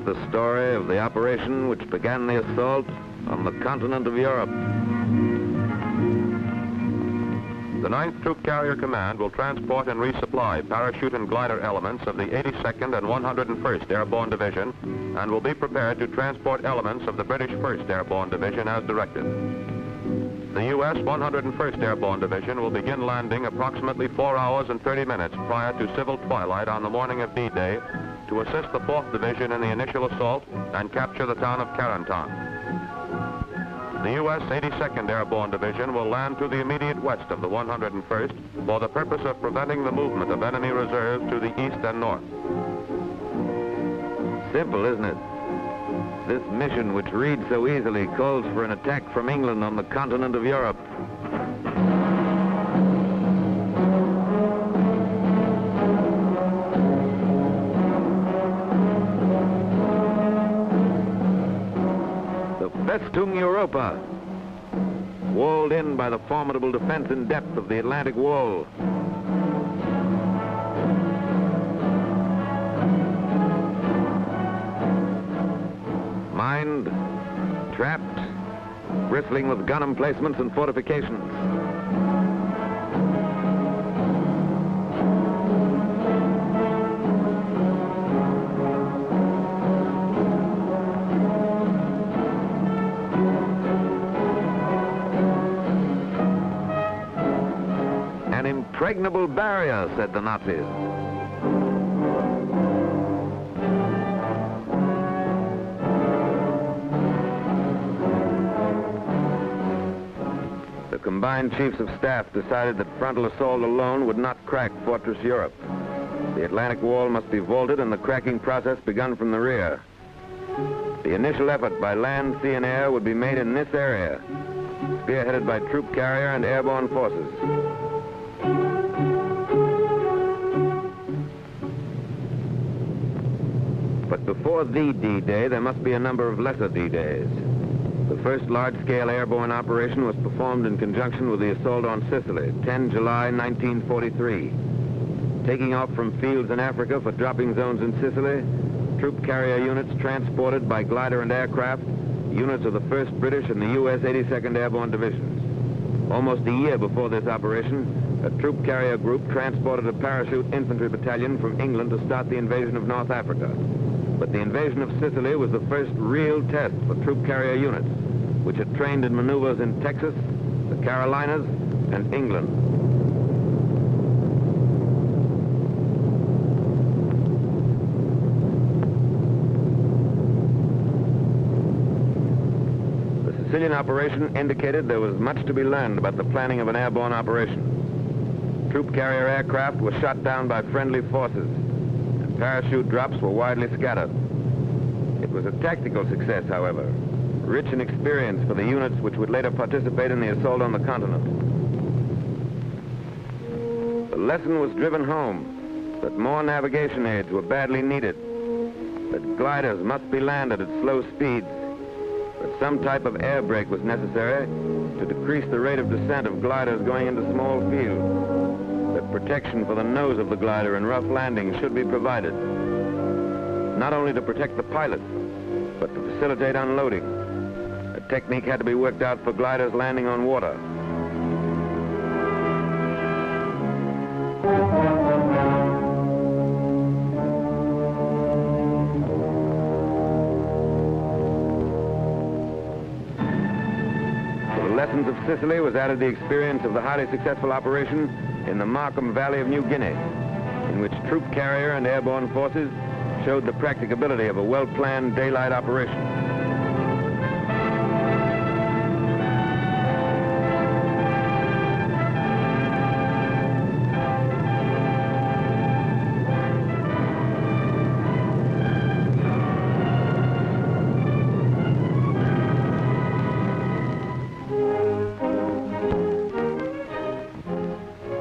is the story of the operation which began the assault on the continent of Europe. The 9th Troop Carrier Command will transport and resupply parachute and glider elements of the 82nd and 101st Airborne Division and will be prepared to transport elements of the British 1st Airborne Division as directed. The U.S. 101st Airborne Division will begin landing approximately 4 hours and 30 minutes prior to civil twilight on the morning of D-Day to assist the 4th Division in the initial assault and capture the town of Cotentin. The U.S. 82nd Airborne Division will land to the immediate west of the 101st for the purpose of preventing the movement of enemy reserves to the east and north. Simple, isn't it? This mission, which reads so easily, calls for an attack from England on the continent of Europe. Festung Europa, walled in by the formidable defense in depth of the Atlantic Wall. Mined, trapped, bristling with gun emplacements and fortifications. Impregnable barrier, said the Nazis. The combined chiefs of staff decided that frontal assault alone would not crack Fortress Europe. The Atlantic Wall must be vaulted and the cracking process begun from the rear. The initial effort by land, sea, and air would be made in this area, spearheaded by troop carrier and airborne forces. But before the D-Day, there must be a number of lesser D-Days. The first large-scale airborne operation was performed in conjunction with the assault on Sicily, 10 July 1943. Taking off from fields in Africa for dropping zones in Sicily, troop carrier units transported by glider and aircraft, units of the 1st British and the U.S. 82nd Airborne Divisions. Almost a year before this operation, a troop carrier group transported a parachute infantry battalion from England to start the invasion of North Africa. But the invasion of Sicily was the first real test for troop carrier units, which had trained in maneuvers in Texas, the Carolinas, and England. The Sicilian operation indicated there was much to be learned about the planning of an airborne operation. Troop carrier aircraft were shot down by friendly forces. Parachute drops were widely scattered. It was a tactical success, however, rich in experience for the units which would later participate in the assault on the continent. The lesson was driven home that more navigation aids were badly needed, that gliders must be landed at slow speeds, that some type of air brake was necessary to decrease the rate of descent of gliders going into small fields, that protection for the nose of the glider in rough landings should be provided, not only to protect the pilot, but to facilitate unloading. A technique had to be worked out for gliders landing on water. To the lessons of Sicily was added the experience of the highly successful operation in the Markham Valley of New Guinea, in which troop carrier and airborne forces showed the practicability of a well-planned daylight operation.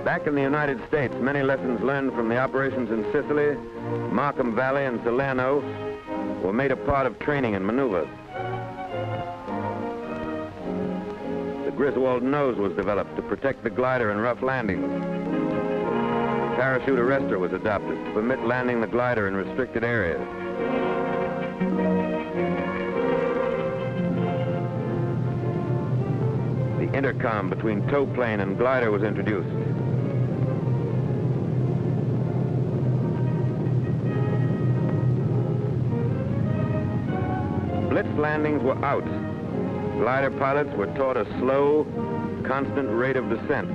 Back in the United States, many lessons learned from the operations in Sicily, Markham Valley, and Salerno were made a part of training and maneuvers. The Griswold nose was developed to protect the glider in rough landings. The parachute arrestor was adopted to permit landing the glider in restricted areas. The intercom between tow plane and glider was introduced. Blitz landings were out. Glider pilots were taught a slow, constant rate of descent,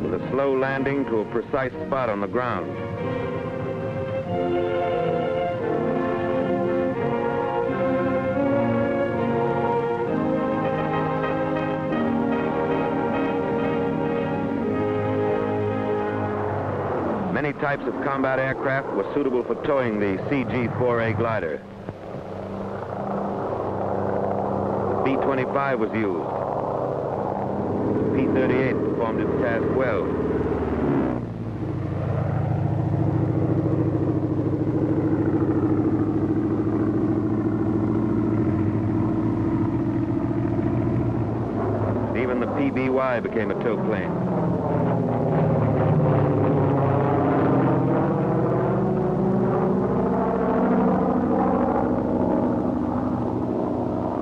with a slow landing to a precise spot on the ground. Many types of combat aircraft were suitable for towing the CG-4A glider. The B-25 was used. The P-38 performed its task well. Even the PBY became a tow plane.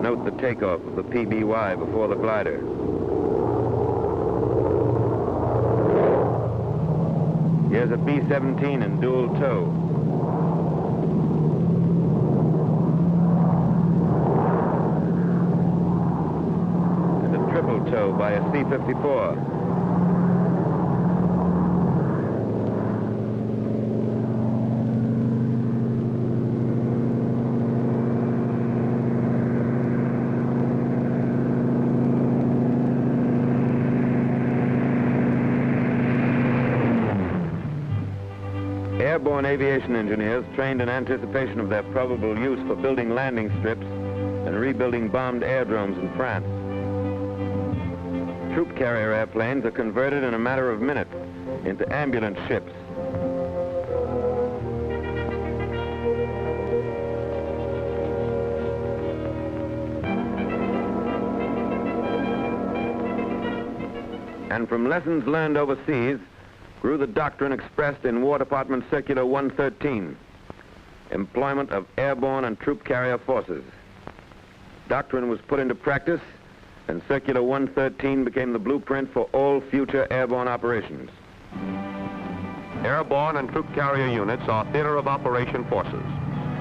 Note the takeoff of the PBY before the glider. Here's a B-17 in dual tow. And a triple tow by a C-54. Airborne aviation engineers trained in anticipation of their probable use for building landing strips and rebuilding bombed aerodromes in France. Troop carrier airplanes are converted in a matter of minutes into ambulance ships. And from lessons learned overseas, grew the doctrine expressed in War Department Circular 113, employment of airborne and troop carrier forces. Doctrine was put into practice, and Circular 113 became the blueprint for all future airborne operations. Airborne and troop carrier units are theater of operation forces.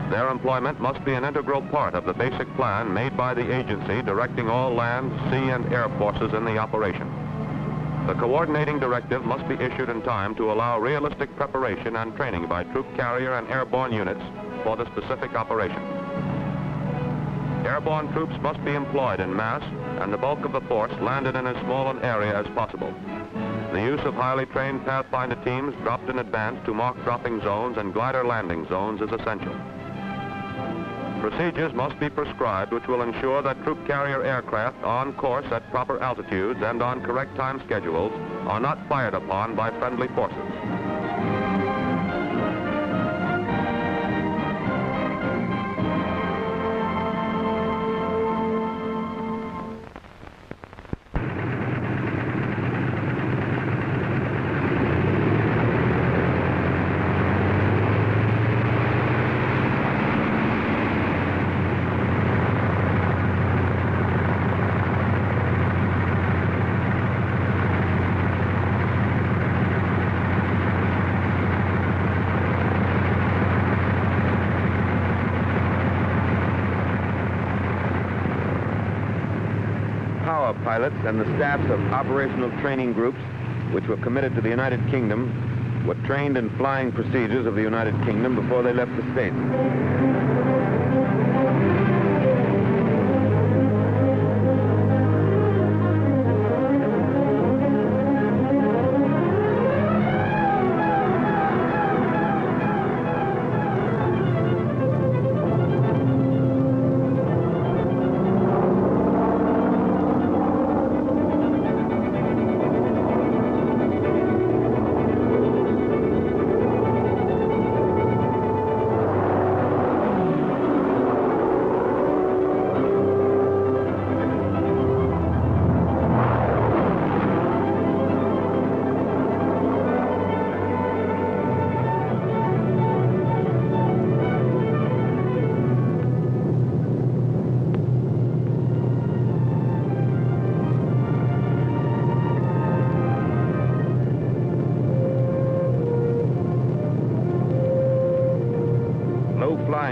Their employment must be an integral part of the basic plan made by the agency directing all land, sea, and air forces in the operation. The coordinating directive must be issued in time to allow realistic preparation and training by troop carrier and airborne units for the specific operation. Airborne troops must be employed in mass and the bulk of the force landed in as small an area as possible. The use of highly trained pathfinder teams dropped in advance to mark dropping zones and glider landing zones is essential. Procedures must be prescribed which will ensure that troop carrier aircraft on course at proper altitudes and on correct time schedules are not fired upon by friendly forces. Pilots and the staffs of operational training groups, which were committed to the United Kingdom, were trained in flying procedures of the United Kingdom before they left the States.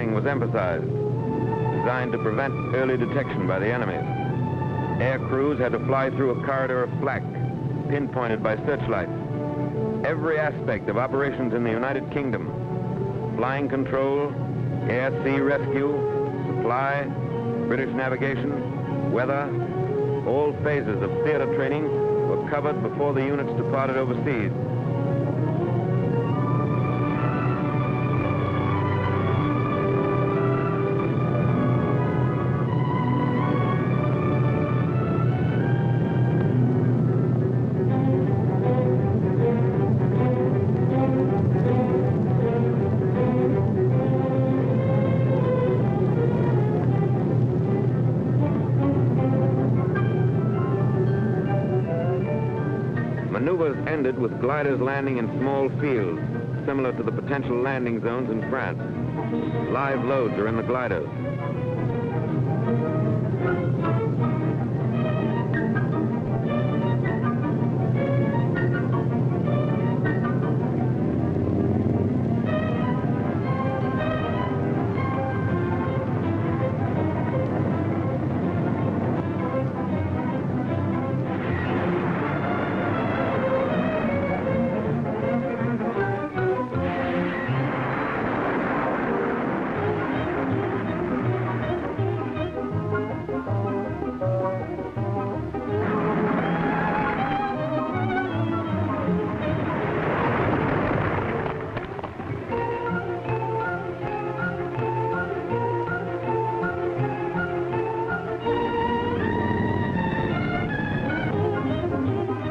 flying was emphasized, designed to prevent early detection by the enemy. Air crews had to fly through a corridor of flak, pinpointed by searchlights. Every aspect of operations in the United Kingdom, flying control, air-sea rescue, supply, British navigation, weather, all phases of theater training were covered before the units departed overseas. Maneuvers ended with gliders landing in small fields, similar to the potential landing zones in France. Live loads are in the gliders.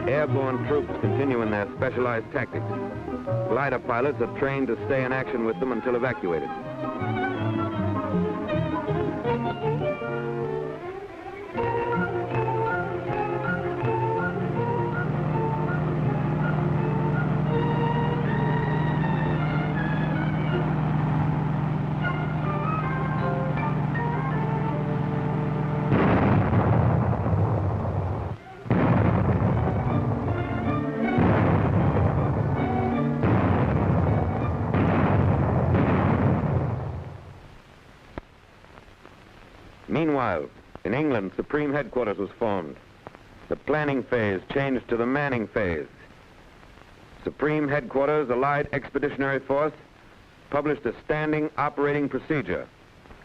Airborne troops continue in their specialized tactics. Glider pilots are trained to stay in action with them until evacuated. Meanwhile, in England, Supreme Headquarters was formed. The planning phase changed to the manning phase. Supreme Headquarters, Allied Expeditionary Force, published a standing operating procedure,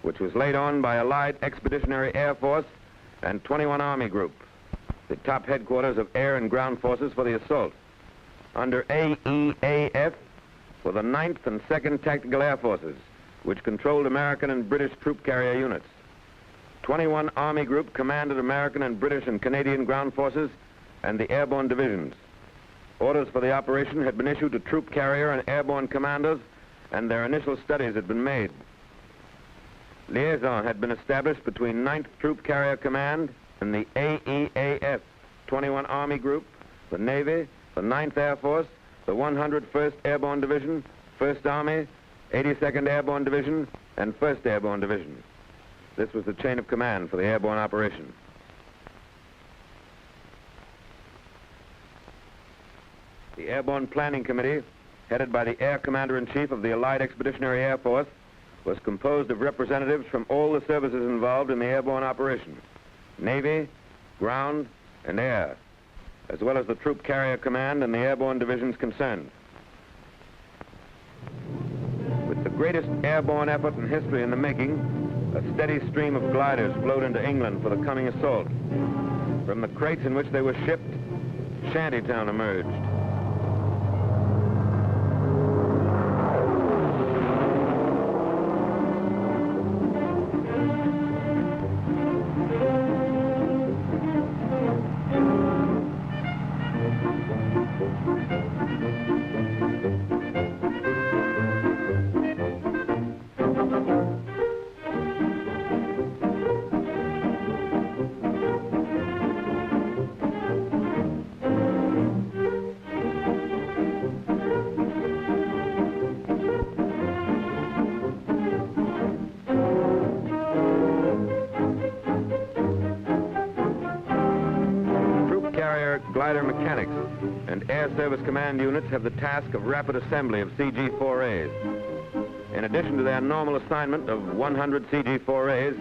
which was laid on by Allied Expeditionary Air Force and 21 Army Group, the top headquarters of air and ground forces for the assault. Under AEAF were the 9th and 2nd Tactical Air Forces, which controlled American and British troop carrier units. 21 Army Group commanded American and British and Canadian ground forces and the Airborne Divisions. Orders for the operation had been issued to troop carrier and airborne commanders, and their initial studies had been made. Liaison had been established between 9th Troop Carrier Command and the AEAF, 21 Army Group, the Navy, the 9th Air Force, the 101st Airborne Division, 1st Army, 82nd Airborne Division, and 1st Airborne Division. This was the chain of command for the airborne operation. The Airborne Planning Committee, headed by the Air Commander-in-Chief of the Allied Expeditionary Air Force, was composed of representatives from all the services involved in the airborne operation: Navy, ground, and air, as well as the Troop Carrier Command and the airborne divisions concerned. With the greatest airborne effort in history in the making, a steady stream of gliders flowed into England for the coming assault. From the crates in which they were shipped, Shantytown emerged. Glider mechanics and Air Service Command units have the task of rapid assembly of CG-4As. In addition to their normal assignment of 100 CG-4As,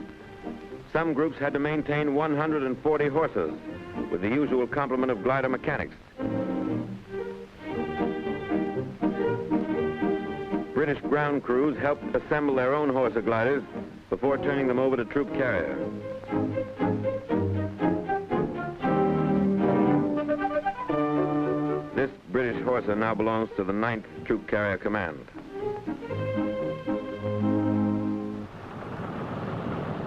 some groups had to maintain 140 horses with the usual complement of glider mechanics. British ground crews helped assemble their own horse gliders before turning them over to troop carrier. This British horser now belongs to the 9th Troop Carrier Command.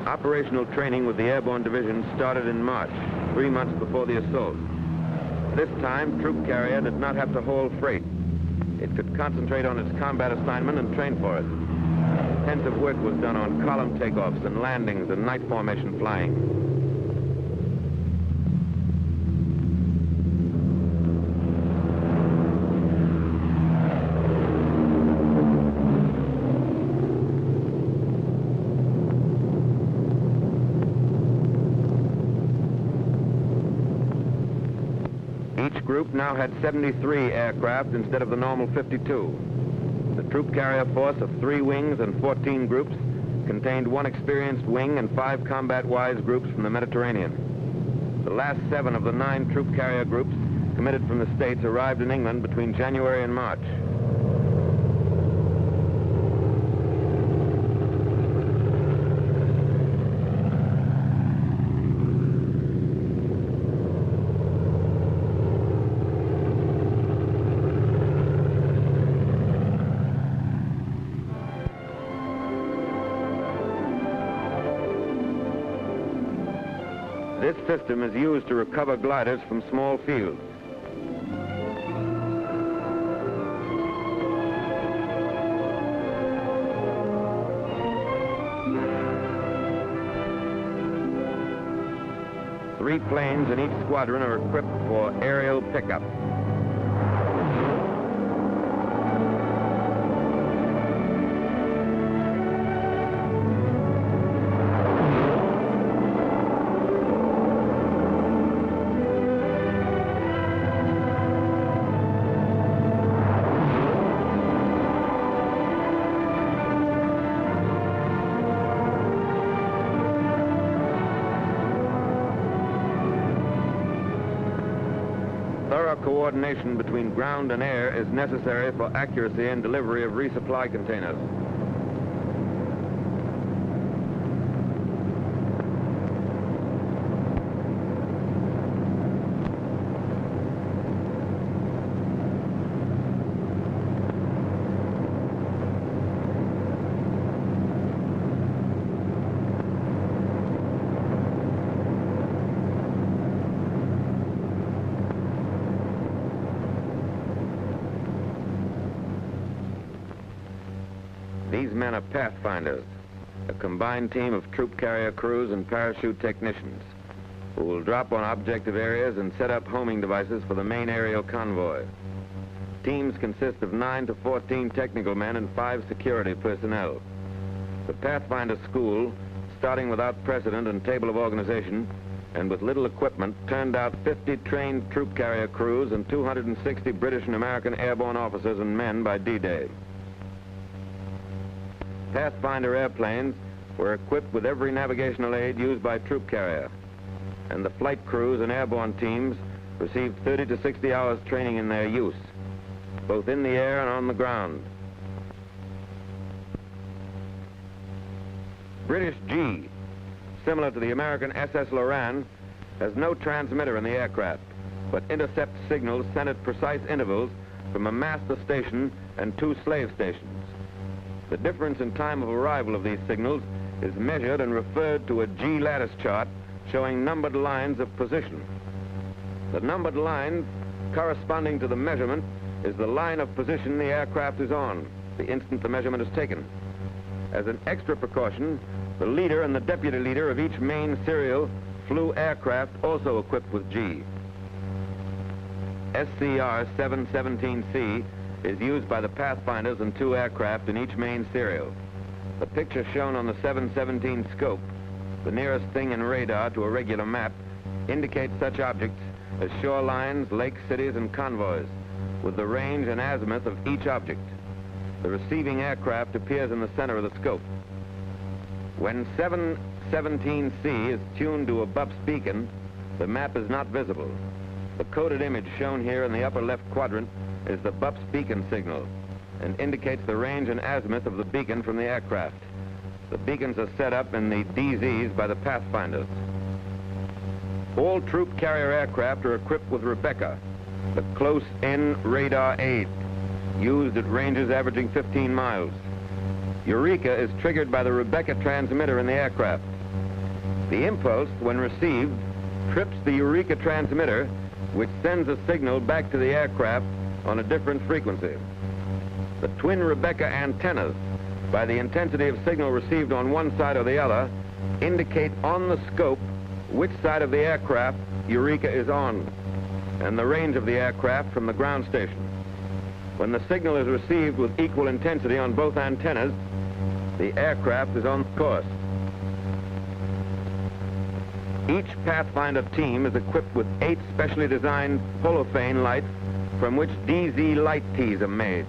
Operational training with the Airborne Divisions started in March, 3 months before the assault. This time, Troop Carrier did not have to haul freight. It could concentrate on its combat assignment and train for it. Intensive work was done on column takeoffs and landings and night formation flying. Each group now had 73 aircraft instead of the normal 52. The troop carrier force of 3 wings and 14 groups contained 1 experienced wing and 5 combat-wise groups from the Mediterranean. The last 7 of the 9 troop carrier groups committed from the States arrived in England between January and March. This system is used to recover gliders from small fields. Three planes in each squadron are equipped for aerial pickup. Coordination between ground and air is necessary for accuracy and delivery of resupply containers. These men are pathfinders, a combined team of troop carrier crews and parachute technicians who will drop on objective areas and set up homing devices for the main aerial convoy. Teams consist of 9 to 14 technical men and 5 security personnel. The Pathfinder School, starting without precedent and table of organization, and with little equipment, turned out 50 trained troop carrier crews and 260 British and American airborne officers and men by D-Day. Pathfinder airplanes were equipped with every navigational aid used by troop carrier, and the flight crews and airborne teams received 30 to 60 hours training in their use, both in the air and on the ground. British G, similar to the American SS Lorraine, has no transmitter in the aircraft, but intercepts signals sent at precise intervals from a master station and 2 slave stations. The difference in time of arrival of these signals is measured and referred to a G lattice chart showing numbered lines of position. The numbered line corresponding to the measurement is the line of position the aircraft is on the instant the measurement is taken. As an extra precaution, the leader and the deputy leader of each main serial flew aircraft also equipped with G. SCR 717C is used by the Pathfinders and 2 aircraft in each main serial. The picture shown on the 717 scope, the nearest thing in radar to a regular map, indicates such objects as shorelines, lake cities, and convoys, with the range and azimuth of each object. The receiving aircraft appears in the center of the scope. When 717C is tuned to a BUPS beacon, the map is not visible. The coded image shown here in the upper left quadrant is the BUPS beacon signal and indicates the range and azimuth of the beacon from the aircraft. The beacons are set up in the DZs by the pathfinders. All troop carrier aircraft are equipped with Rebecca, the close-in radar aid, used at ranges averaging 15 miles. Eureka is triggered by the Rebecca transmitter in the aircraft. The impulse, when received, trips the Eureka transmitter, which sends a signal back to the aircraft on a different frequency. The twin Rebecca antennas, by the intensity of signal received on one side or the other, indicate on the scope which side of the aircraft Eureka is on, and the range of the aircraft from the ground station. When the signal is received with equal intensity on both antennas, the aircraft is on course. Each Pathfinder team is equipped with 8 specially designed holophane lights from which DZ light tees are made.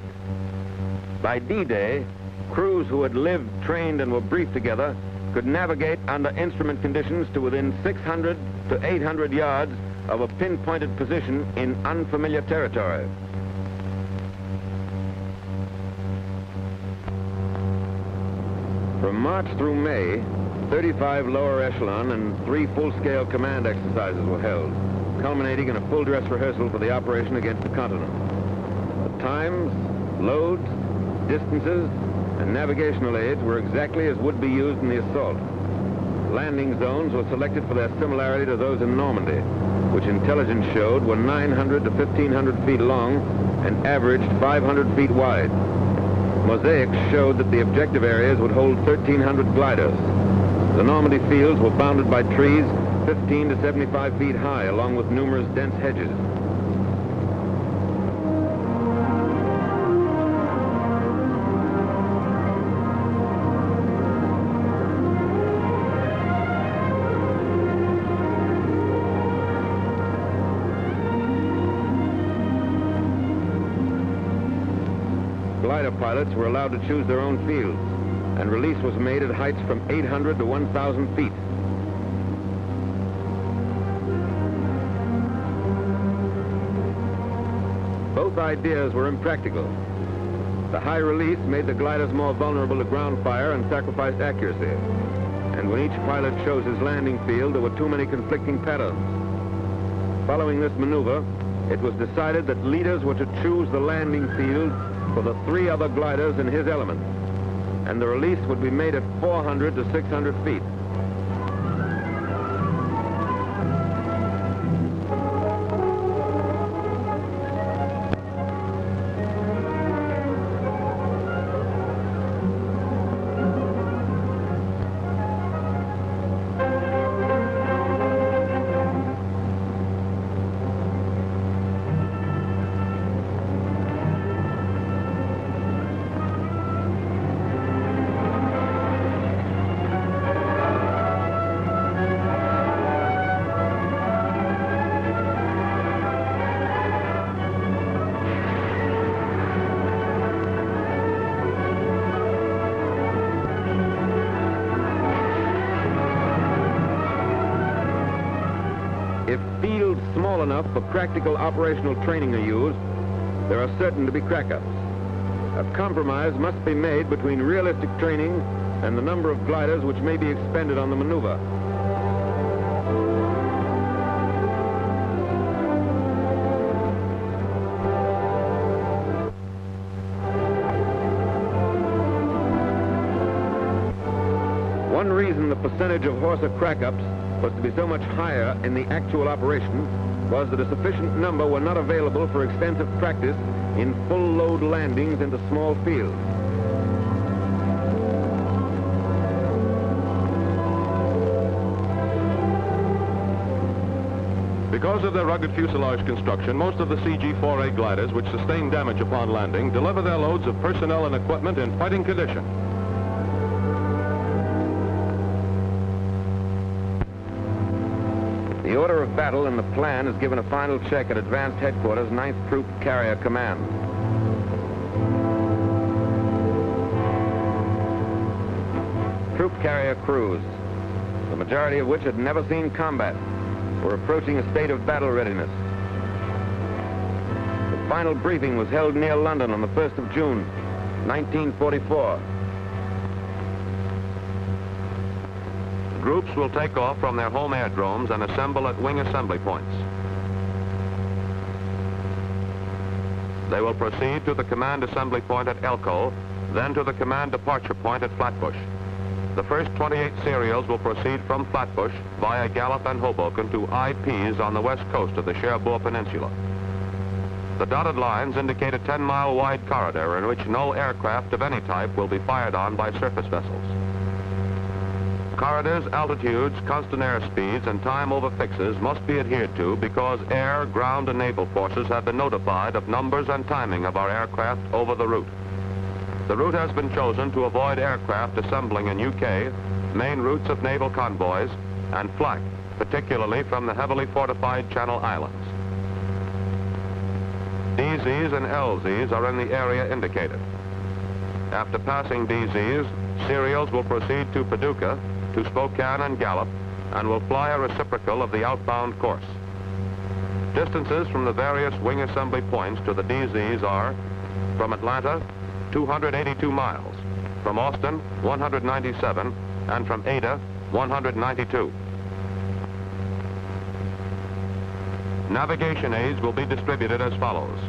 By D-Day, crews who had lived, trained, and were briefed together could navigate under instrument conditions to within 600 to 800 yards of a pinpointed position in unfamiliar territory. From March through May, 35 lower echelon and 3 full-scale command exercises were held, culminating in a full-dress rehearsal for the operation against the continent. The times, loads, distances, and navigational aids were exactly as would be used in the assault. Landing zones were selected for their similarity to those in Normandy, which intelligence showed were 900 to 1,500 feet long and averaged 500 feet wide. Mosaics showed that the objective areas would hold 1,300 gliders. The Normandy fields were bounded by trees 15 to 75 feet high, along with numerous dense hedges. Glider pilots were allowed to choose their own fields, and release was made at heights from 800 to 1,000 feet. Both ideas were impractical. The high release made the gliders more vulnerable to ground fire and sacrificed accuracy. And when each pilot chose his landing field, there were too many conflicting patterns. Following this maneuver, it was decided that leaders were to choose the landing field for the 3 other gliders in his element, and the release would be made at 400 to 600 feet. If fields small enough for practical operational training are used, there are certain to be crack-ups. A compromise must be made between realistic training and the number of gliders which may be expended on the maneuver. One reason the percentage of Horsa crack-ups was to be so much higher in the actual operation was that a sufficient number were not available for extensive practice in full load landings into small fields. Because of their rugged fuselage construction, most of the CG-4A gliders which sustain damage upon landing deliver their loads of personnel and equipment in fighting condition. The order of battle in the plan is given a final check at Advanced Headquarters, 9th Troop Carrier Command. troop carrier crews, the majority of which had never seen combat, were approaching a state of battle readiness. The final briefing was held near London on the 1st of June, 1944. Groups will take off from their home airdromes and assemble at wing assembly points. They will proceed to the command assembly point at Elko, then to the command departure point at Flatbush. The first 28 serials will proceed from Flatbush via Gallup and Hoboken to IPs on the west coast of the Cherbourg Peninsula. The dotted lines indicate a 10-mile wide corridor in which no aircraft of any type will be fired on by surface vessels. Corridors, altitudes, constant airspeeds, and time over fixes must be adhered to because air, ground, and naval forces have been notified of numbers and timing of our aircraft over the route. The route has been chosen to avoid aircraft assembling in UK, main routes of naval convoys, and flak, particularly from the heavily fortified Channel Islands. DZs and LZs are in the area indicated. After passing DZs, serials will proceed to Paducah, to Spokane and Gallup, and will fly a reciprocal of the outbound course. Distances from the various wing assembly points to the DZs are from Atlanta, 282 miles, from Austin, 197, and from Ada, 192. Navigation aids will be distributed as follows.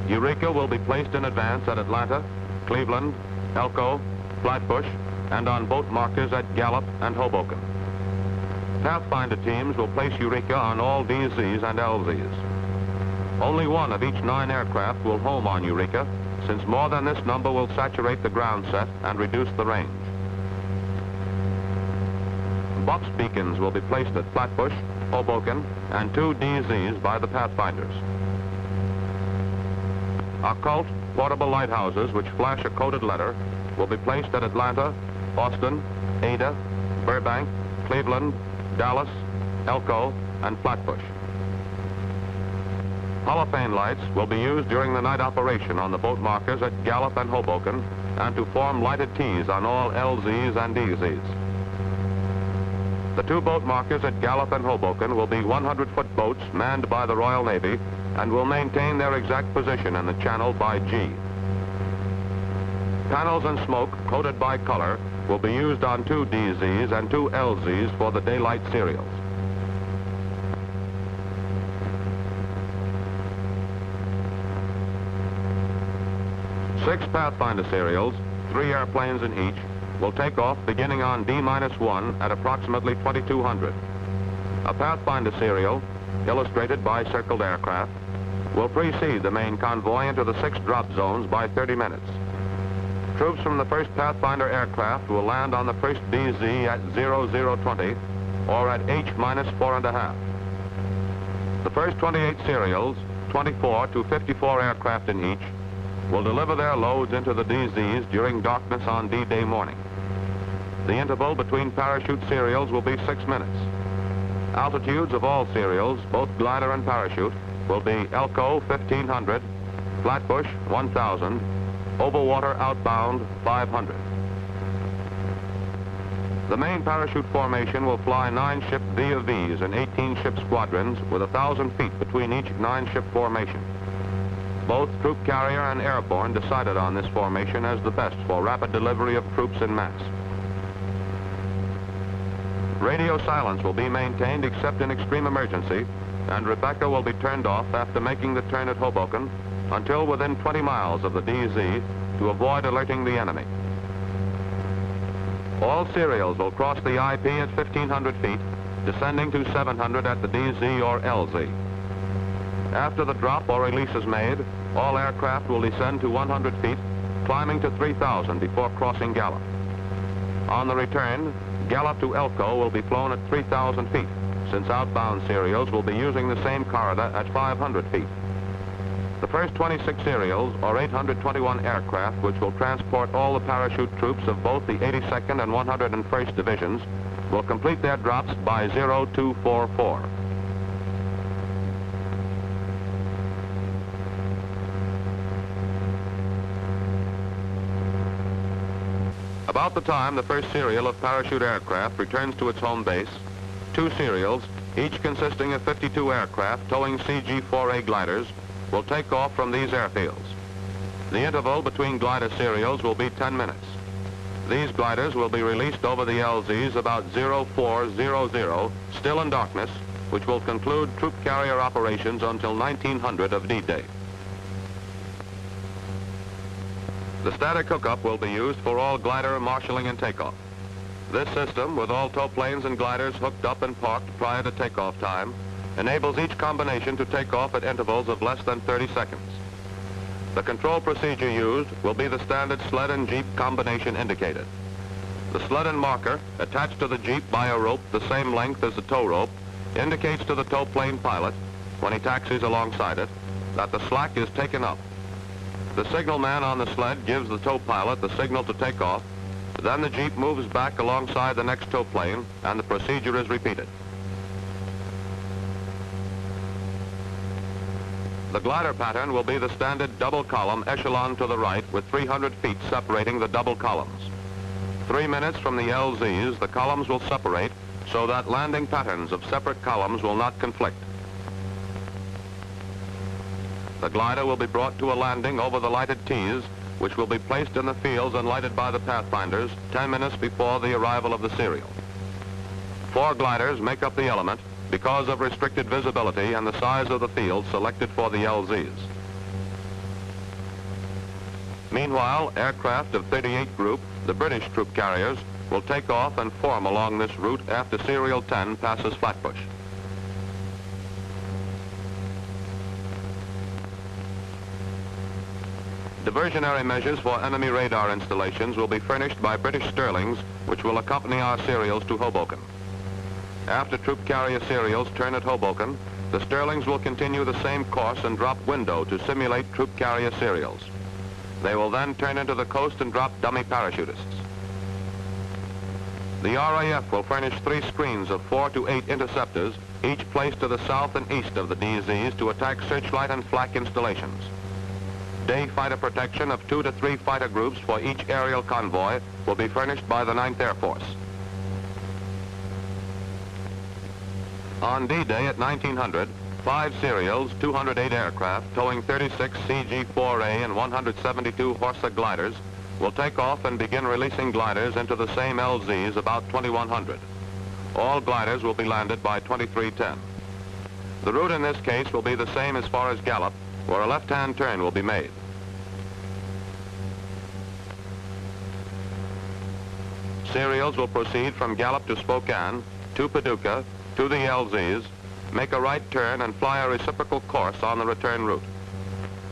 Eureka will be placed in advance at Atlanta, Cleveland, Elko, Flatbush, and on boat markers at Gallup and Hoboken. Pathfinder teams will place Eureka on all DZs and LZs. Only one of each 9 aircraft will home on Eureka, since more than this number will saturate the ground set and reduce the range. Box beacons will be placed at Flatbush, Hoboken, and 2 DZs by the Pathfinders. Occult portable lighthouses which flash a coded letter will be placed at Atlanta, Austin, Ada, Burbank, Cleveland, Dallas, Elko, and Flatbush. Holophane lights will be used during the night operation on the boat markers at Gallup and Hoboken and to form lighted T's on all LZs and DZs. The 2 boat markers at Gallup and Hoboken will be 100-foot boats manned by the Royal Navy and will maintain their exact position in the channel by G. Panels and smoke, coded by color, will be used on 2 DZs and 2 LZs for the daylight serials. Six Pathfinder serials, 3 airplanes in each, will take off beginning on D-1 at approximately 2200. A Pathfinder serial, illustrated by circled aircraft, will precede the main convoy into the 6 drop zones by 30 minutes. Troops from the first Pathfinder aircraft will land on the first DZ at 0020 or at H-4½. The first 28 serials, 24 to 54 aircraft in each, will deliver their loads into the DZs during darkness on D-Day morning. The interval between parachute serials will be 6 minutes. Altitudes of all serials, both glider and parachute, will be Elko 1500, Flatbush 1000, Overwater outbound 500. The main parachute formation will fly 9-ship V/Vs in 18-ship squadrons with 1,000 feet between each 9-ship formation. Both troop carrier and airborne decided on this formation as the best for rapid delivery of troops en masse. Radio silence will be maintained except in extreme emergency, and Rebecca will be turned off after making the turn at Hoboken until within 20 miles of the DZ to avoid alerting the enemy. All serials will cross the IP at 1,500 feet, descending to 700 at the DZ or LZ. After the drop or release is made, all aircraft will descend to 100 feet, climbing to 3,000 before crossing Gallup. On the return, Gallup to Elko will be flown at 3,000 feet, since outbound serials will be using the same corridor at 500 feet. The first 26 serials, or 821 aircraft, which will transport all the parachute troops of both the 82nd and 101st Divisions, will complete their drops by 0244. About the time the first serial of parachute aircraft returns to its home base, 2 serials, each consisting of 52 aircraft towing CG-4A gliders, will take off from these airfields. The interval between glider serials will be 10 minutes. These gliders will be released over the LZs about 0400, still in darkness, which will conclude troop carrier operations until 1900 of D-Day. The static hookup will be used for all glider marshalling and takeoff. This system, with all tow planes and gliders hooked up and parked prior to takeoff time, enables each combination to take off at intervals of less than 30 seconds. The control procedure used will be the standard sled and jeep combination indicated. The sled and marker, attached to the jeep by a rope the same length as the tow rope, indicates to the tow plane pilot, when he taxis alongside it, that the slack is taken up. The signal man on the sled gives the tow pilot the signal to take off. Then the jeep moves back alongside the next tow plane, and the procedure is repeated. The glider pattern will be the standard double column echelon to the right with 300 feet separating the double columns. 3 minutes from the LZs, the columns will separate so that landing patterns of separate columns will not conflict. The glider will be brought to a landing over the lighted T's, which will be placed in the fields and lighted by the pathfinders 10 minutes before the arrival of the serial. 4 gliders make up the element because of restricted visibility and the size of the field selected for the LZs. Meanwhile, aircraft of 38 Group, the British troop carriers, will take off and form along this route after Serial 10 passes Flatbush. Diversionary measures for enemy radar installations will be furnished by British Sterlings, which will accompany our serials to Hoboken. After troop carrier serials turn at Hoboken, the Sterlings will continue the same course and drop window to simulate troop carrier serials. They will then turn into the coast and drop dummy parachutists. The RAF will furnish 3 screens of 4 to 8 interceptors, each placed to the south and east of the DZs to attack searchlight and flak installations. Day fighter protection of 2 to 3 fighter groups for each aerial convoy will be furnished by the 9th Air Force. On D-Day at 1900, 5 serials, 208 aircraft, towing 36 CG-4A and 172 Horsa gliders, will take off and begin releasing gliders into the same LZs about 2100. All gliders will be landed by 2310. The route in this case will be the same as far as Gallup, where a left-hand turn will be made. Serials will proceed from Gallup to Spokane, to Paducah, to the LZs, make a right turn and fly a reciprocal course on the return route.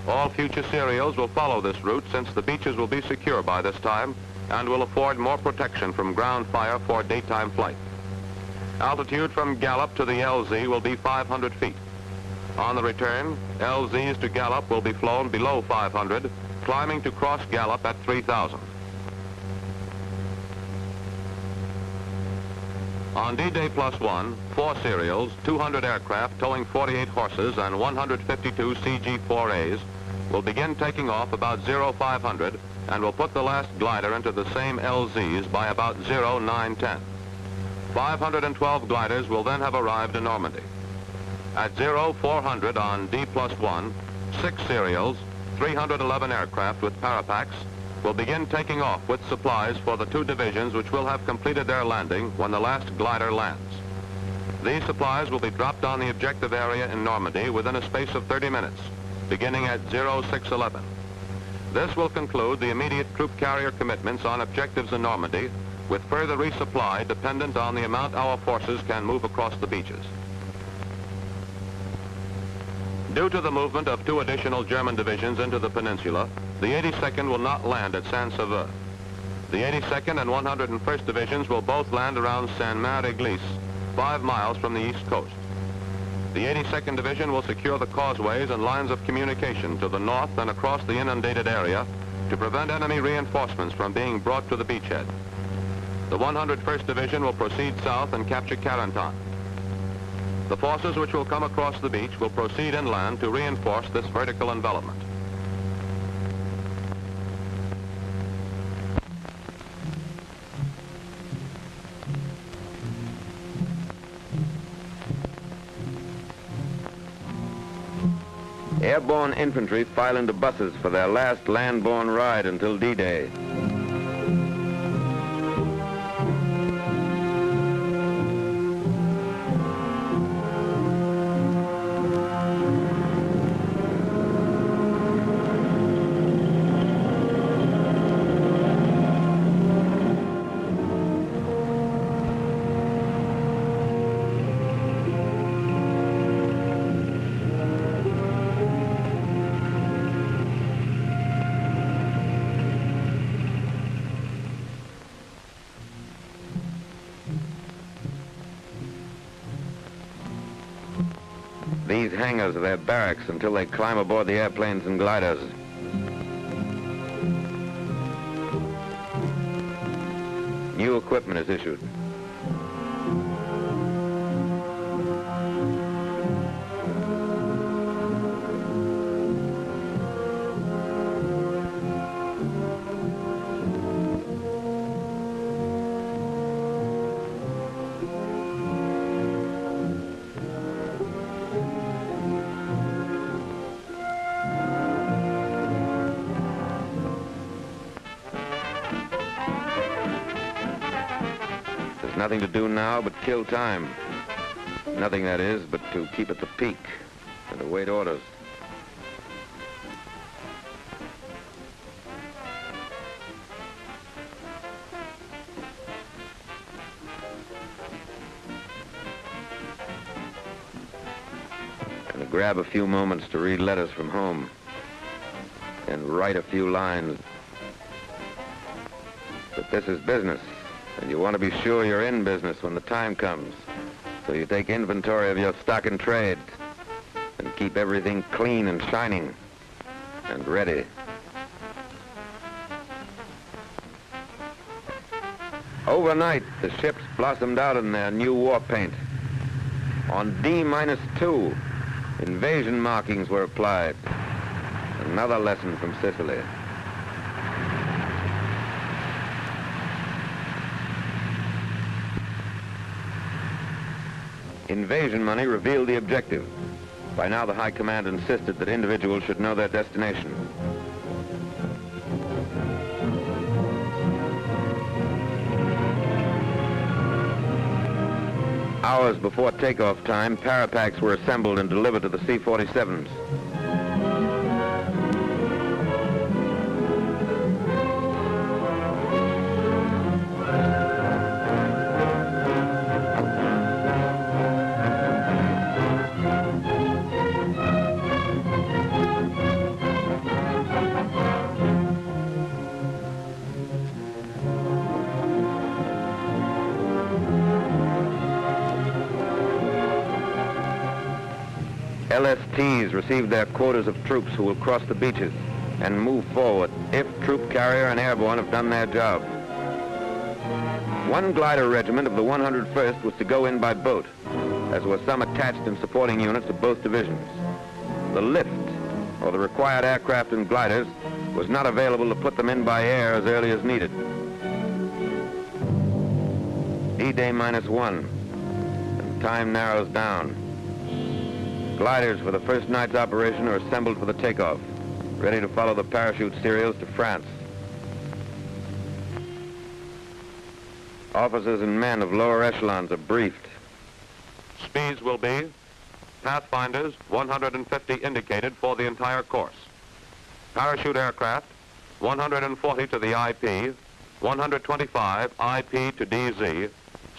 All future serials will follow this route since the beaches will be secure by this time and will afford more protection from ground fire for daytime flight. Altitude from Gallup to the LZ will be 500 feet. On the return, LZs to Gallup will be flown below 500, climbing to cross Gallup at 3,000. On D-Day +1, 4 serials, 200 aircraft towing 48 horses and 152 CG-4As will begin taking off about 0500 and will put the last glider into the same LZs by about 0910. 512 gliders will then have arrived in Normandy. At 0400 on D+1, 6 serials, 311 aircraft with parapacks will begin taking off with supplies for the 2 divisions which will have completed their landing when the last glider lands. These supplies will be dropped on the objective area in Normandy within a space of 30 minutes, beginning at 0611. This will conclude the immediate troop carrier commitments on objectives in Normandy, with further resupply dependent on the amount our forces can move across the beaches. Due to the movement of 2 additional German divisions into the peninsula, the 82nd will not land at Saint-Sauveur. The 82nd and 101st Divisions will both land around Saint-Martin-de-Varreville, 5 miles from the east coast. The 82nd Division will secure the causeways and lines of communication to the north and across the inundated area to prevent enemy reinforcements from being brought to the beachhead. The 101st Division will proceed south and capture Cotentin. The forces which will come across the beach will proceed inland to reinforce this vertical envelopment. Airborne infantry file into buses for their last land-borne ride until D-Day. These hangars are their barracks until they climb aboard the airplanes and gliders. New equipment is issued. Nothing to do now but kill time. Nothing, that is, but to keep at the peak and await orders. And to grab a few moments to read letters from home and write a few lines. But this is business. And you want to be sure you're in business when the time comes. So you take inventory of your stock and trade and keep everything clean and shining and ready. Overnight, the ships blossomed out in their new war paint. On D-2, invasion markings were applied. Another lesson from Sicily. Invasion money revealed the objective. By now, the High Command insisted that individuals should know their destination. Hours before takeoff time, parapacks were assembled and delivered to the C-47s. LSTs received their quotas of troops who will cross the beaches and move forward if troop carrier and airborne have done their job. One glider regiment of the 101st was to go in by boat, as were some attached and supporting units of both divisions. The lift, or the required aircraft and gliders, was not available to put them in by air as early as needed. D-Day-1, and time narrows down. Gliders for the first night's operation are assembled for the takeoff, ready to follow the parachute serials to France. Officers and men of lower echelons are briefed. Speeds will be Pathfinders, 150 indicated for the entire course. Parachute aircraft, 140 to the IP, 125 IP to DZ,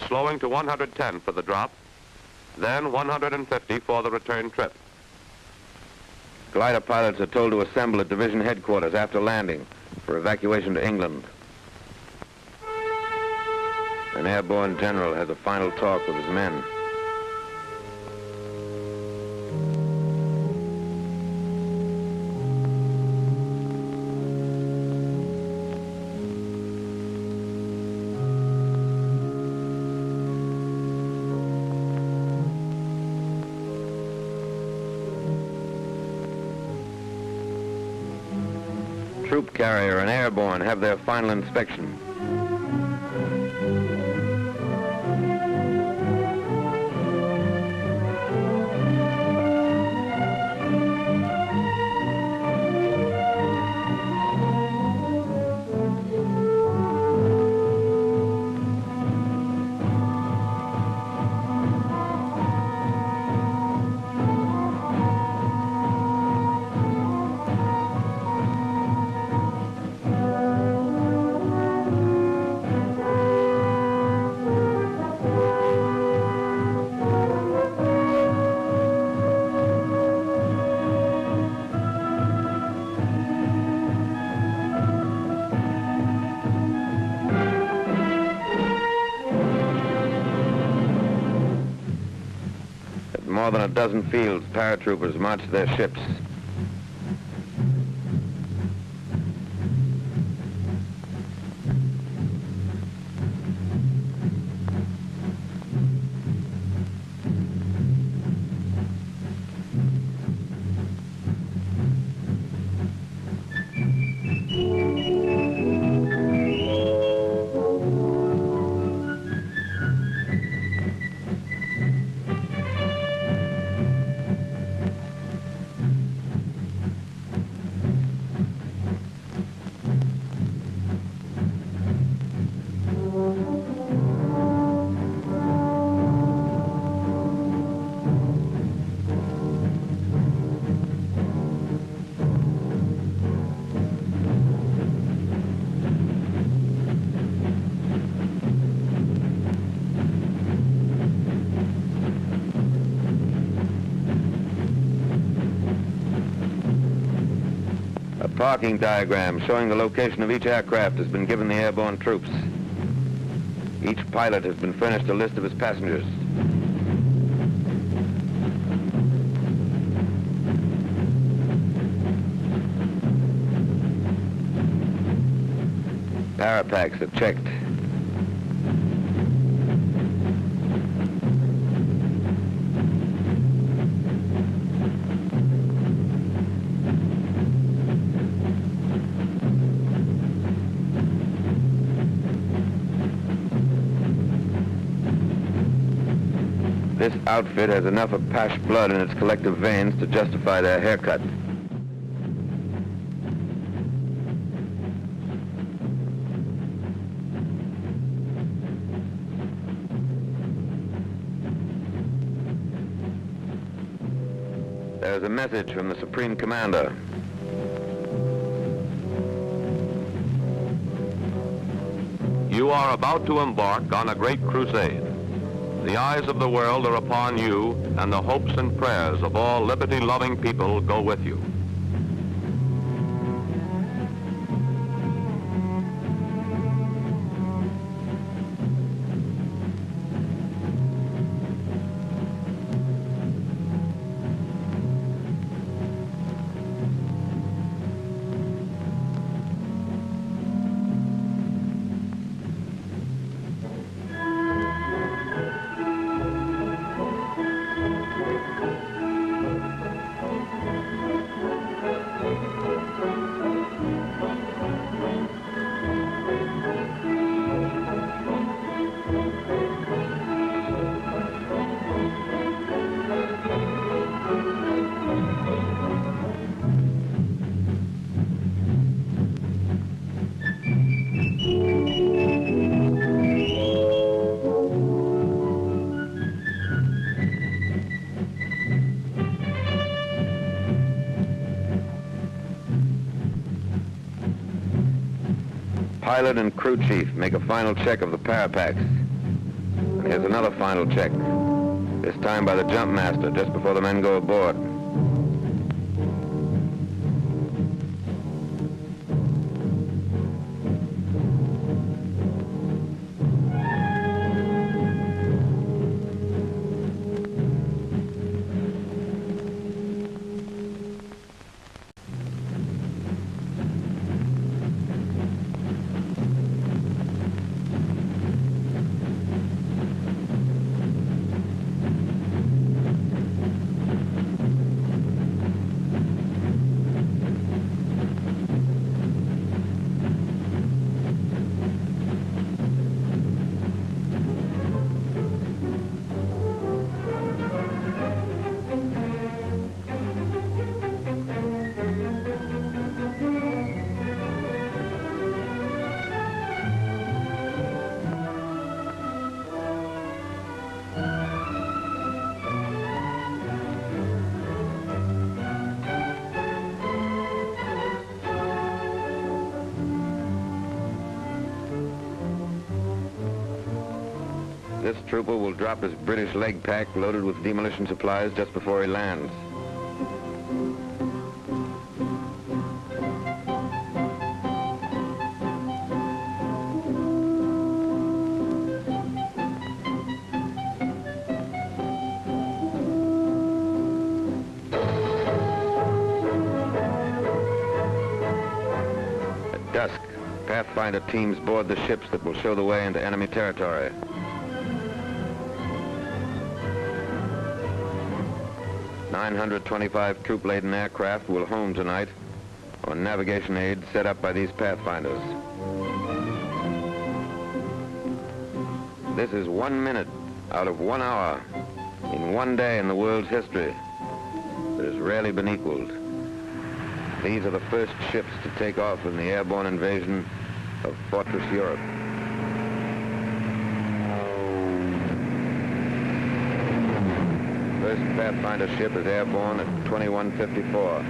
slowing to 110 for the drop, then 150 for the return trip. Glider pilots are told to assemble at division headquarters after landing for evacuation to England. An airborne general has a final talk with his men. Troop carrier and airborne have their final inspection. more than a dozen fields, paratroopers march their ships. Parking diagram showing the location of each aircraft has been given the airborne troops. Each pilot has been furnished a list of his passengers. Parapacks are checked. This outfit has enough Apache blood in its collective veins to justify their haircut. There's a message from the Supreme Commander. You are about to embark on a great crusade. The eyes of the world are upon you, and the hopes and prayers of all liberty-loving people go with you. Pilot and crew chief make a final check of the parapacks. And here's another final check, this time by the jump master just before the men go aboard. This trooper will drop his British leg pack loaded with demolition supplies just before he lands. At dusk, Pathfinder teams board the ships that will show the way into enemy territory. "925 troop-laden aircraft will home tonight on navigation aids set up by these Pathfinders. This is 1 minute out of 1 hour in one day in the world's history that has rarely been equaled. These are the first ships to take off in the airborne invasion of Fortress Europe. First Pathfinder ship is airborne at 21:54.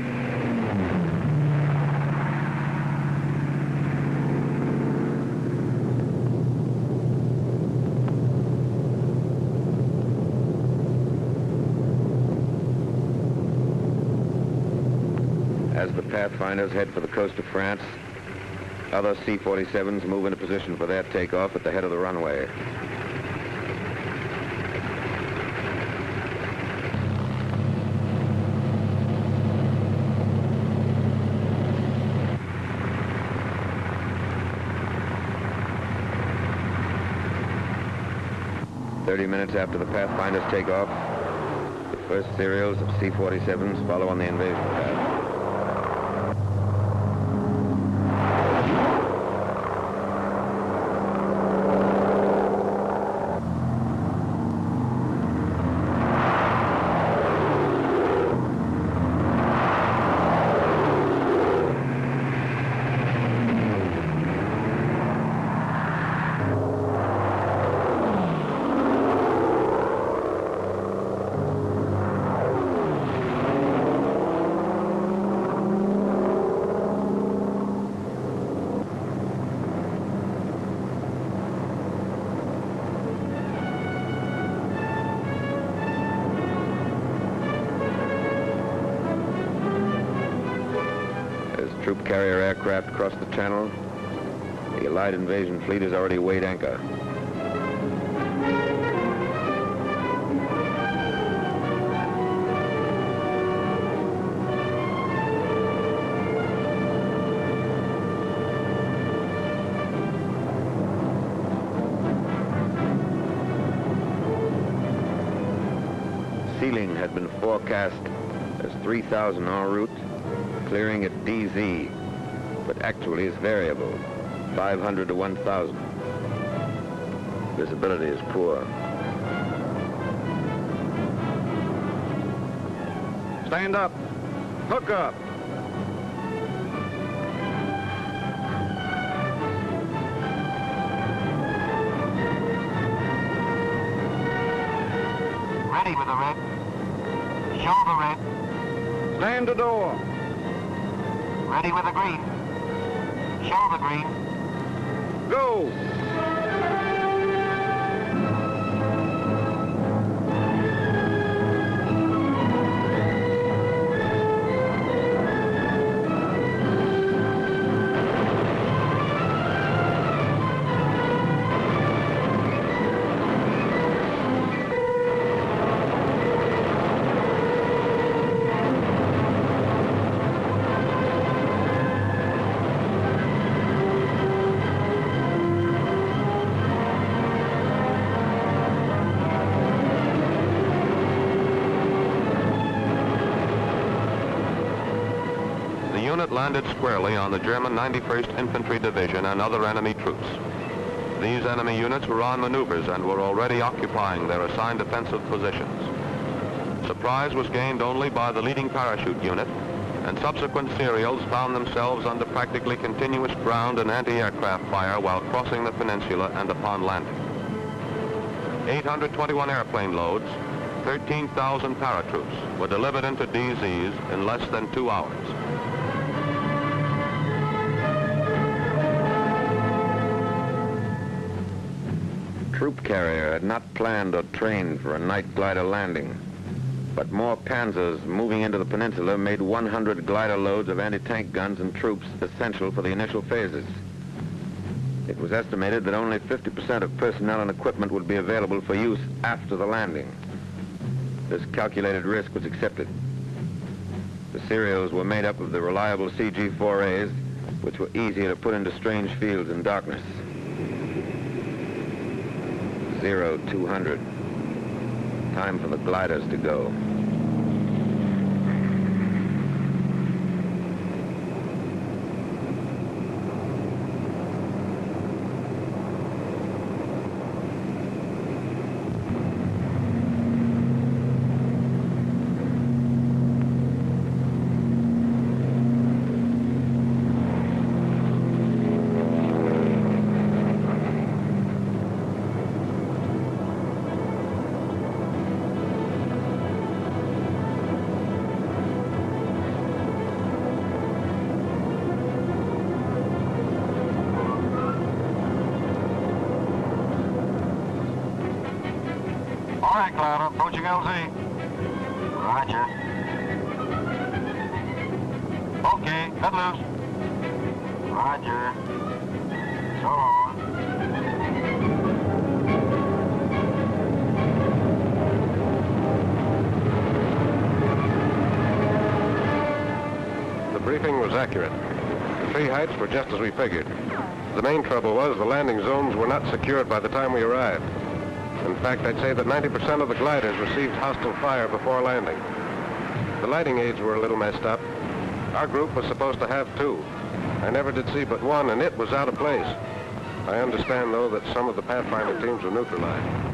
As the Pathfinders head for the coast of France, other C-47s move into position for their takeoff at the head of the runway. "30 minutes after the Pathfinders take off, the first serials of C-47s follow on the invasion path. Troop carrier aircraft cross the channel. The Allied invasion fleet has already weighed anchor. Sealing had been forecast as 3,000 en route, clearing at DZ, but actually is variable, 500 to 1,000. Visibility is poor. Stand up. Hook up. Ready with the red. Shoulder red. Stand to door. Ready with the green. Shoulder green. Go. Landed squarely on the German 91st Infantry Division and other enemy troops. These enemy units were on maneuvers and were already occupying their assigned defensive positions. Surprise was gained only by the leading parachute unit, and subsequent serials found themselves under practically continuous ground and anti-aircraft fire while crossing the peninsula and upon landing. 821 airplane loads, 13,000 paratroops were delivered into DZs in less than 2 hours. Troop carrier had not planned or trained for a night glider landing, but more Panzers moving into the peninsula made 100 glider loads of anti-tank guns and troops essential for the initial phases. It was estimated that only 50% of personnel and equipment would be available for use after the landing. This calculated risk was accepted. The serials were made up of the reliable CG-4As which were easier to put into strange fields in darkness. 0200. Time for the gliders to go. All right, Cloud, approaching LZ. Roger. Okay, cut loose. Roger. So long. The briefing was accurate. The three heights were just as we figured. The main trouble was the landing zones were not secured by the time we arrived. In fact, I'd say that 90% of the gliders received hostile fire before landing. The lighting aids were a little messed up. Our group was supposed to have two. I never did see but one, and it was out of place. I understand, though, that some of the Pathfinder teams were neutralized.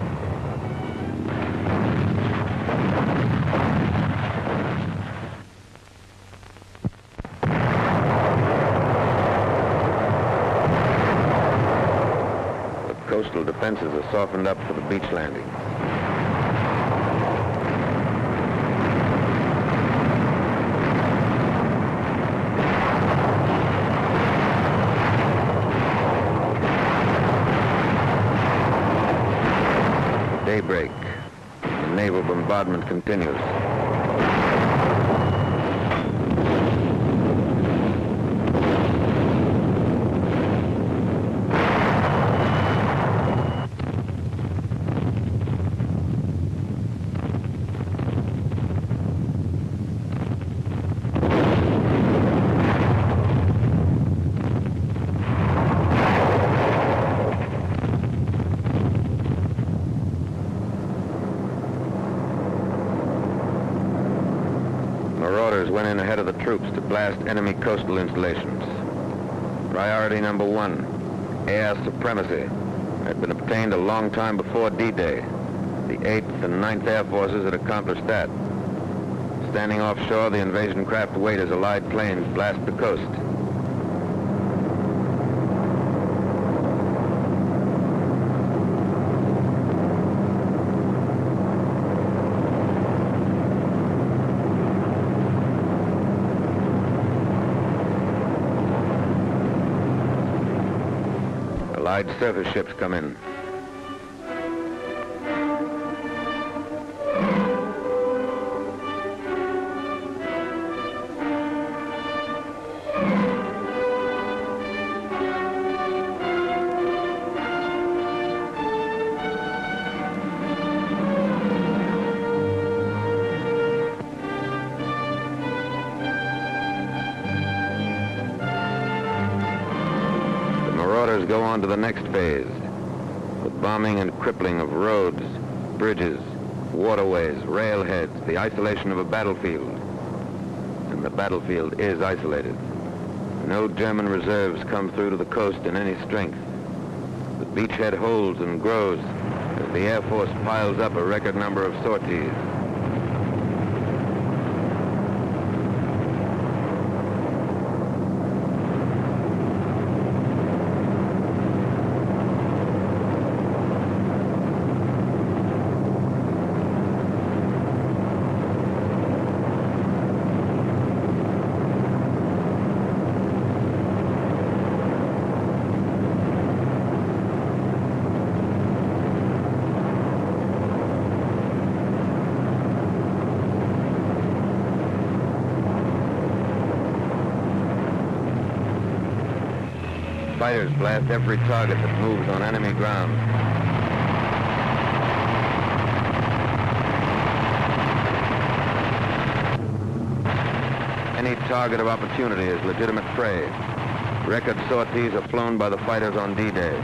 Coastal defenses are softened up for the beach landing. Daybreak. The naval bombardment continues. Marauders went in ahead of the troops to blast enemy coastal installations. Priority number 1, air supremacy, had been obtained a long time before D-Day. The 8th and 9th Air Forces had accomplished that. Standing offshore, the invasion craft wait as Allied planes blast the coast. Allied surface ships come in. Go on to the next phase, the bombing and crippling of roads, bridges, waterways, railheads, the isolation of a battlefield. And the battlefield is isolated. No German reserves come through to the coast in any strength. The beachhead holds and grows as the Air Force piles up a record number of sorties. Fighters blast every target that moves on enemy ground. Any target of opportunity is legitimate prey. Record sorties are flown by the fighters on D-Day.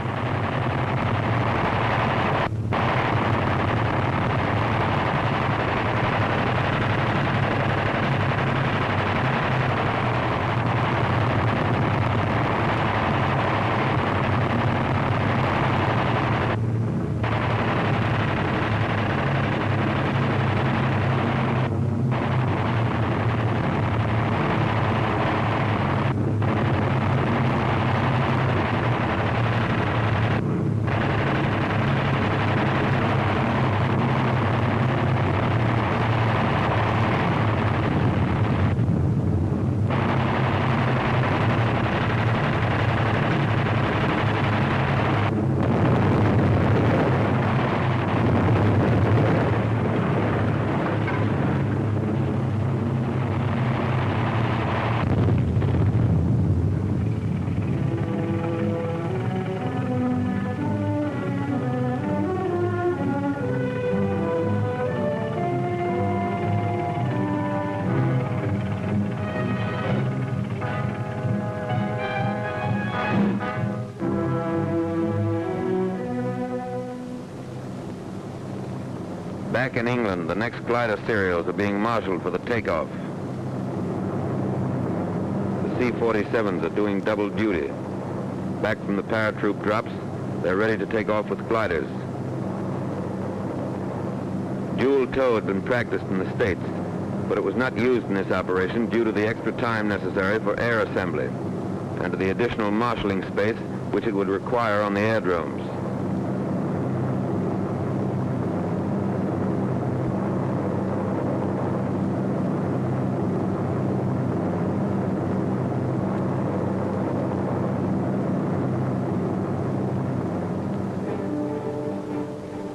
Back in England, the next glider serials are being marshaled for the takeoff. The C-47s are doing double duty. Back from the paratroop drops, they're ready to take off with gliders. Dual tow had been practiced in the States, but it was not used in this operation due to the extra time necessary for air assembly and to the additional marshalling space which it would require on the aerodromes.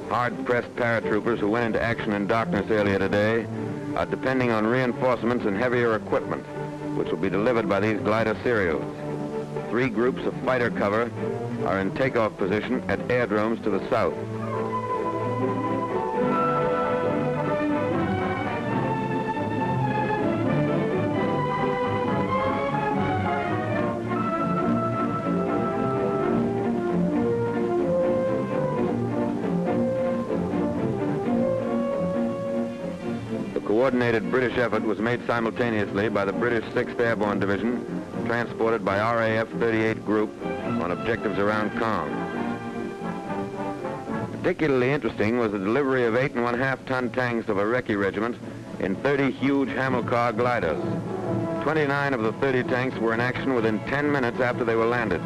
Hard-pressed paratroopers who went into action in darkness earlier today are depending on reinforcements and heavier equipment, which will be delivered by these glider serials. 3 groups of fighter cover are in takeoff position at aerodromes to the south. The coordinated British effort was made simultaneously by the British 6th Airborne Division, transported by RAF 38 Group on objectives around Caen. Particularly interesting was the delivery of 8.5-ton tanks of a Recce regiment in 30 huge Hamilcar gliders. 29 of the 30 tanks were in action within 10 minutes after they were landed.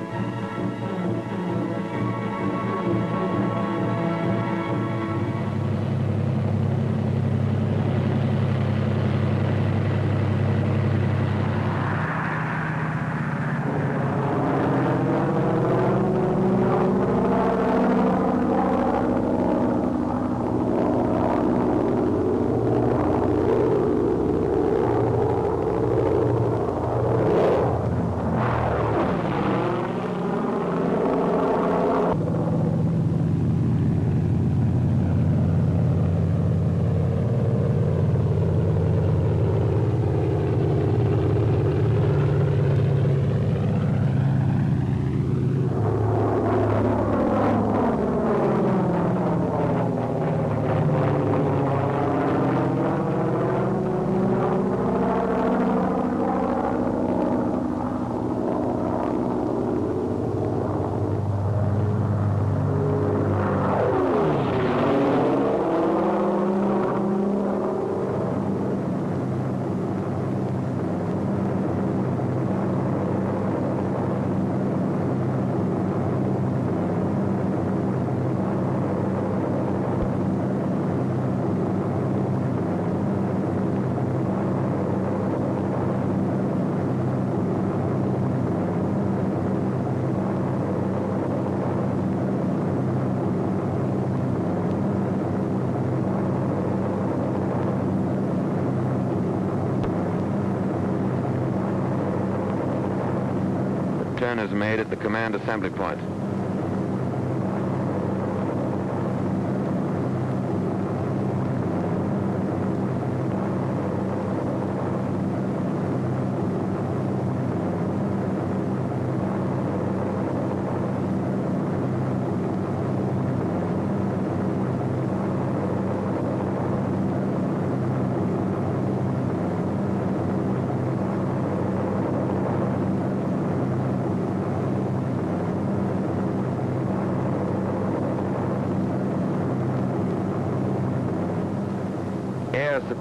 Turn is made at the command assembly point.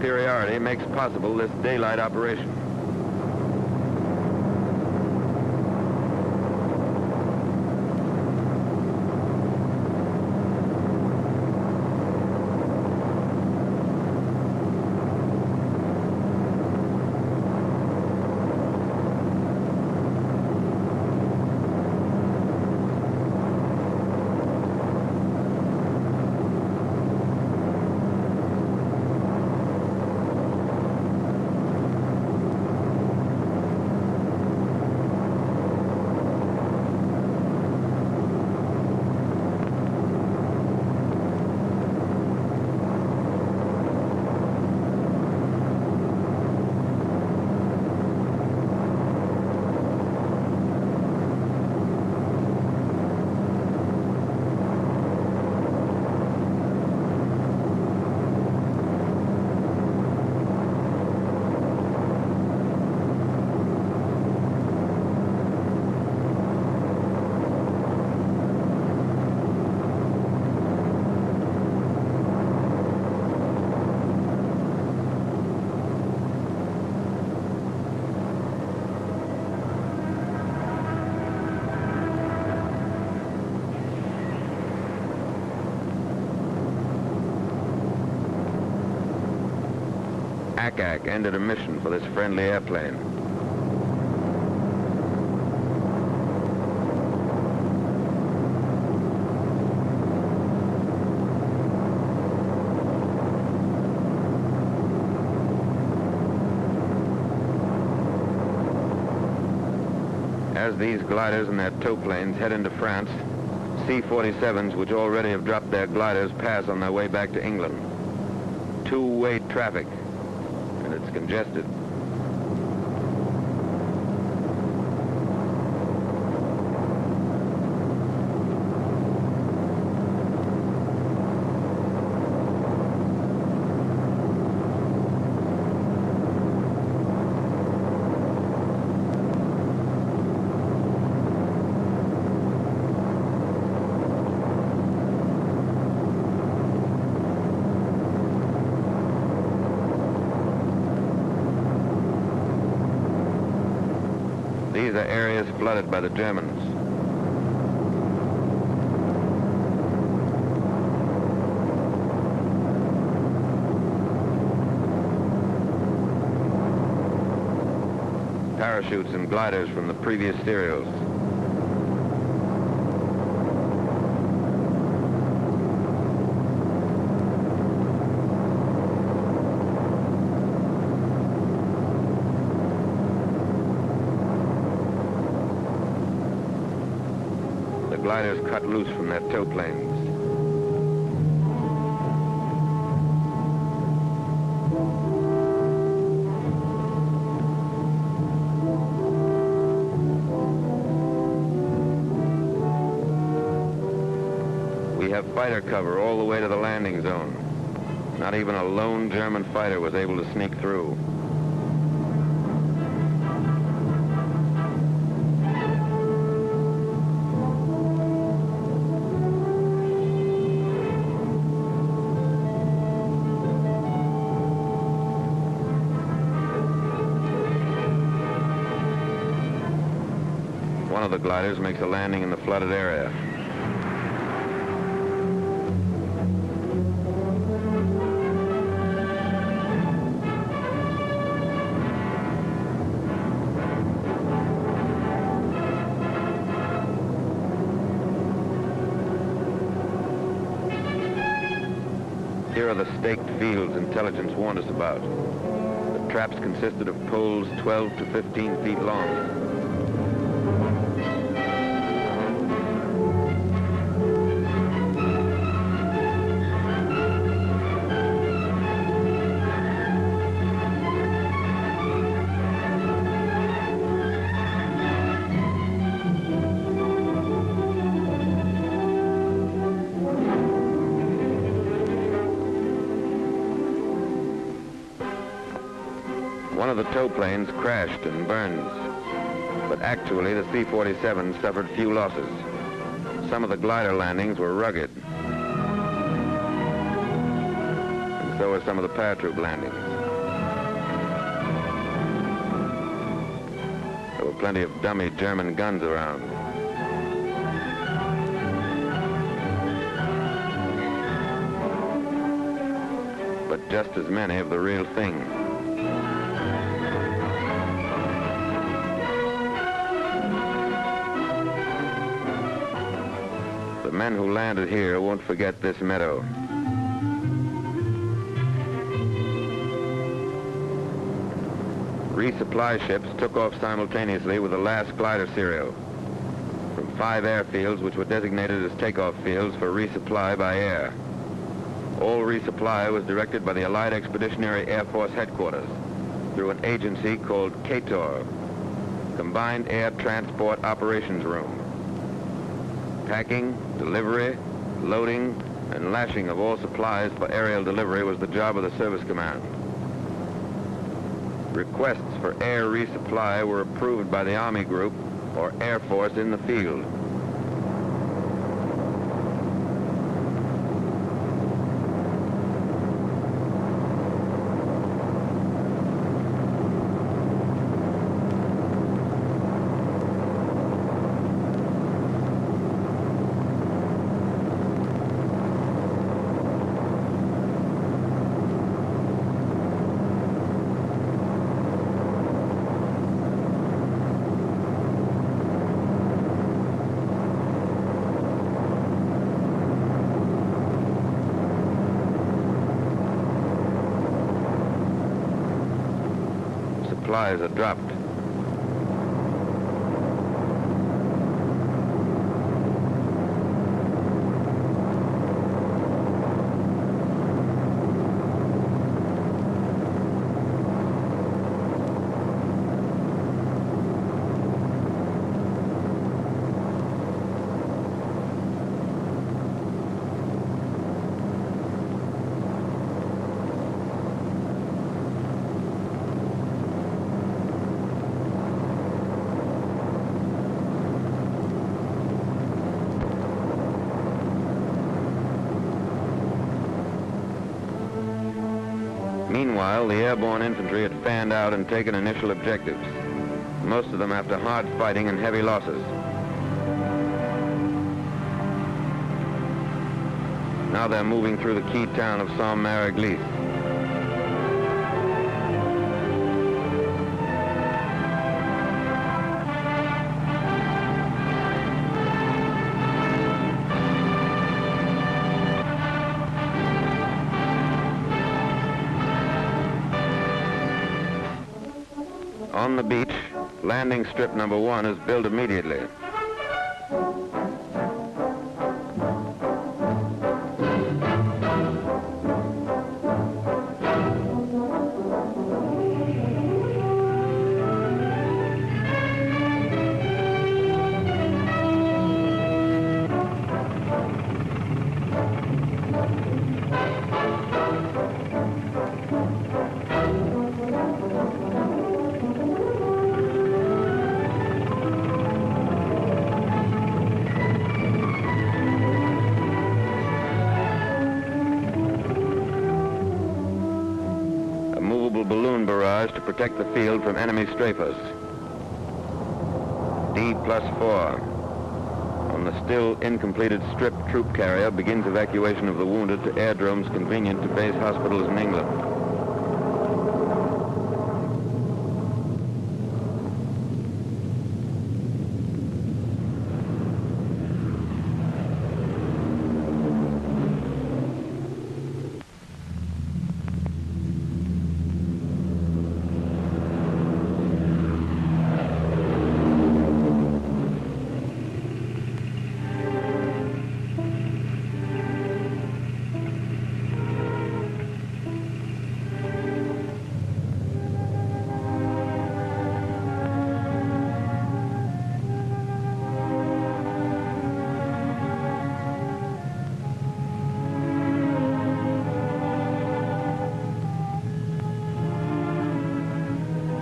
superiority makes possible this daylight operation. ACAC ended a mission for this friendly airplane. As these gliders and their tow planes head into France, C-47s, which already have dropped their gliders, pass on their way back to England. Two-way traffic, and it's congested. These are areas flooded by the Germans. Parachutes and gliders from the previous serials. Gliders cut loose from their tow planes. We have fighter cover all the way to the landing zone. Not even a lone German fighter was able to sneak through. One of the gliders makes a landing in the flooded area. Here are the staked fields intelligence warned us about. The traps consisted of poles 12 to 15 feet long. One of the tow planes crashed and burned, but actually the C-47 suffered few losses. Some of the glider landings were rugged, and so were some of the paratroop landings. were plenty of dummy German guns around. But just as many of the real thing. The men who landed here won't forget this meadow. Resupply ships took off simultaneously with the last glider serial from 5 airfields which were designated as takeoff fields for resupply by air. All resupply was directed by the Allied Expeditionary Air Force Headquarters through an agency called CATOR, Combined Air Transport Operations Room. Packing, delivery, loading, and lashing of all supplies for aerial delivery was the job of the Service Command. Requests for air resupply were approved by the Army Group or Air Force in the field. Supplies are dropped. Meanwhile, the airborne infantry had fanned out and taken initial objectives, most of them after hard fighting and heavy losses. Now they're moving through the key town of Saint-Martin-de-Varreville. On the beach, landing strip number 1 is built immediately. Balloon barrage to protect the field from enemy strafers. D+4. On the still incompleted strip troop carrier begins evacuation of the wounded to airdromes convenient to base hospitals in England.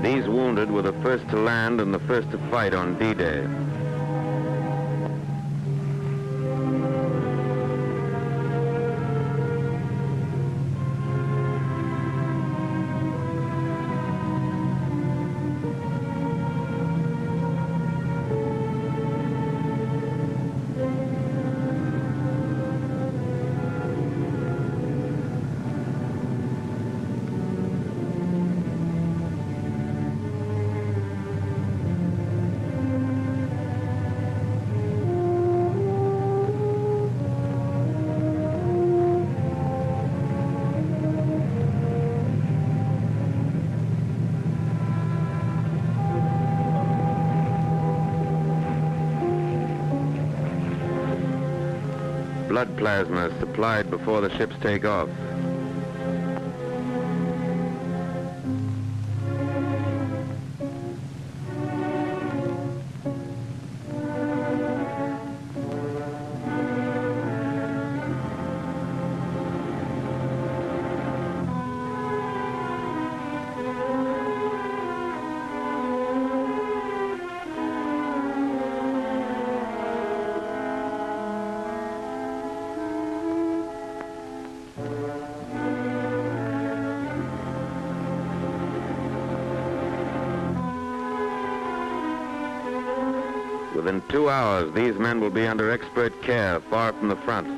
These wounded were the first to land and the first to fight on D-Day. blood plasma is supplied before the ships take off. Within 2 hours, these men will be under expert care, far from the front.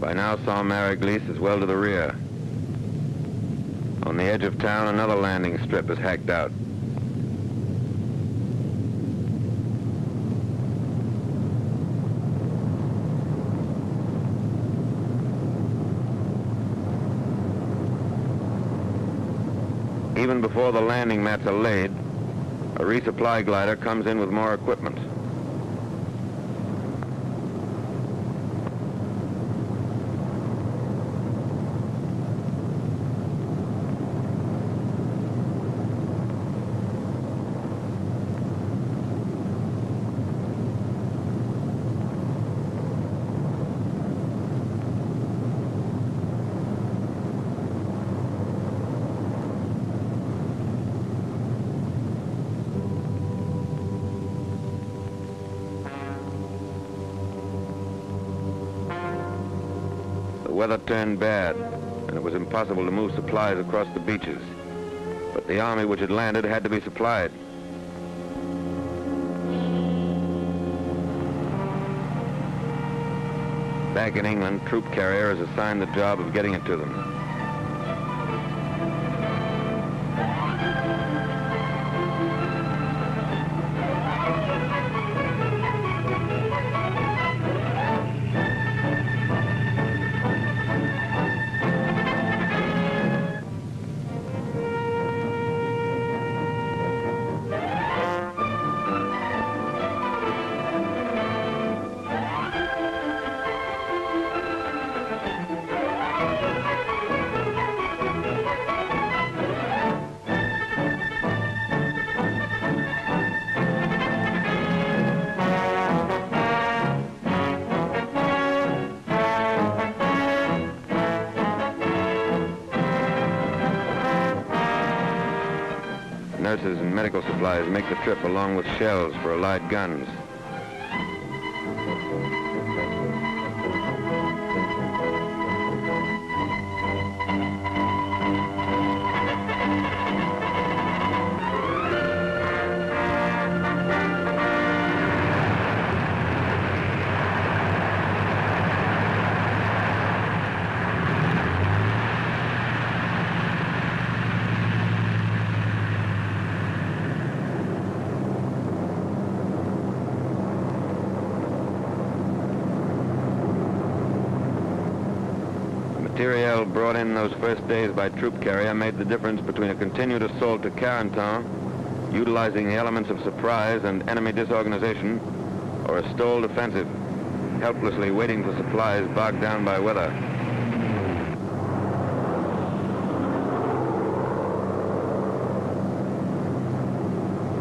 By now, Saint-Martin-de-Varreville is well to the rear. On the edge of town, another landing strip is hacked out. Even before the landing mats are laid, a resupply glider comes in with more equipment. The weather turned bad, and it was impossible to move supplies across the beaches. But the army which had landed had to be supplied. Back in England, troop carrier is assigned the job of getting it to them. Nurses and medical supplies make the trip along with shells for Allied guns. Materiel brought in those first days by troop carrier made the difference between a continued assault to Cotentin, utilizing the elements of surprise and enemy disorganization, or a stalled offensive, helplessly waiting for supplies bogged down by weather.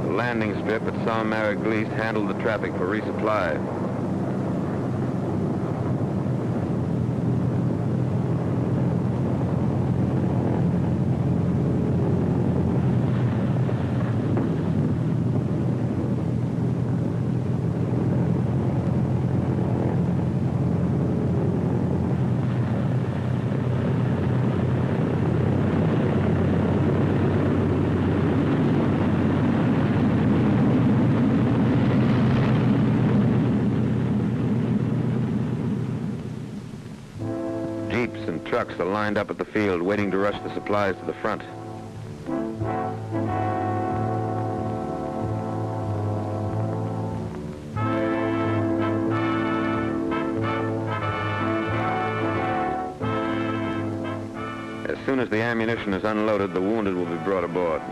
The landing strip at Saint-Martin-de-Varreville handled the traffic for resupply. trucks are lined up at the field, waiting to rush the supplies to the front. As soon as the ammunition is unloaded, the wounded will be brought aboard.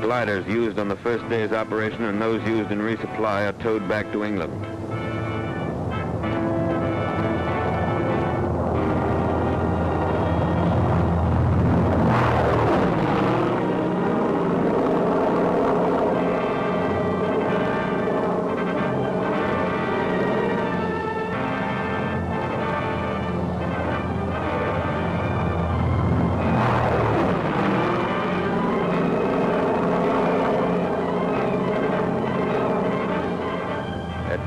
Gliders used on the first day's operation and those used in resupply are towed back to England.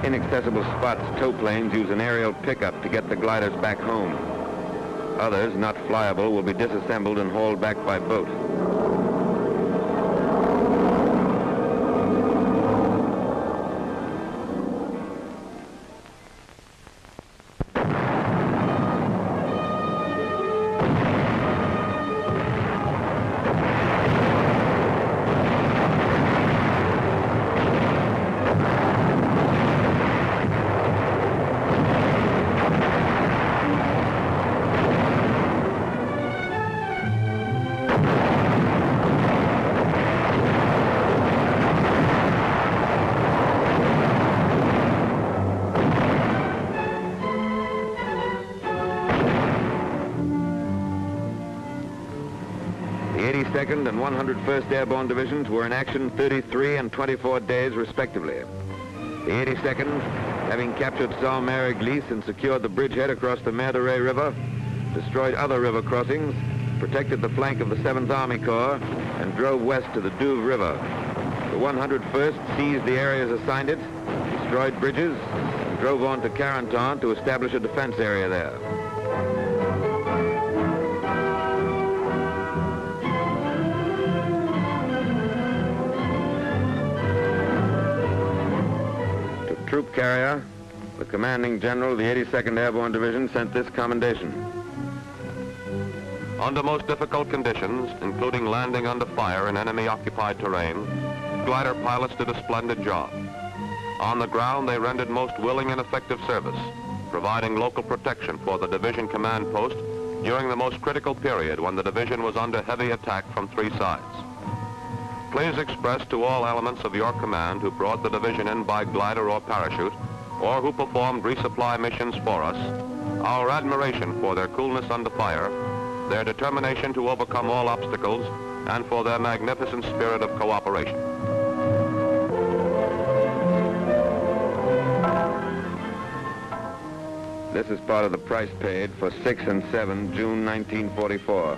Inaccessible spots, tow planes use an aerial pickup to get the gliders back home. Others, not flyable, will be disassembled and hauled back by boat. The 82nd and 101st Airborne Divisions were in action 33 and 24 days, respectively. The 82nd, having captured Saint-Martin-de-Varreville and secured the bridgehead across the Mezieres River, destroyed other river crossings, protected the flank of the 7th Army Corps, and drove west to the Douve River. The 101st seized the areas assigned it, destroyed bridges, and drove on to Cotentin to establish a defense area there. Troop carrier, the commanding general of the 82nd Airborne Division sent this commendation. Under most difficult conditions, including landing under fire in enemy-occupied terrain, glider pilots did a splendid job. On the ground, they rendered most willing and effective service, providing local protection for the division command post during the most critical period when the division was under heavy attack from three sides. Please express to all elements of your command who brought the division in by glider or parachute, or who performed resupply missions for us, our admiration for their coolness under fire, their determination to overcome all obstacles, and for their magnificent spirit of cooperation. This is part of the price paid for 6 and 7, June 1944.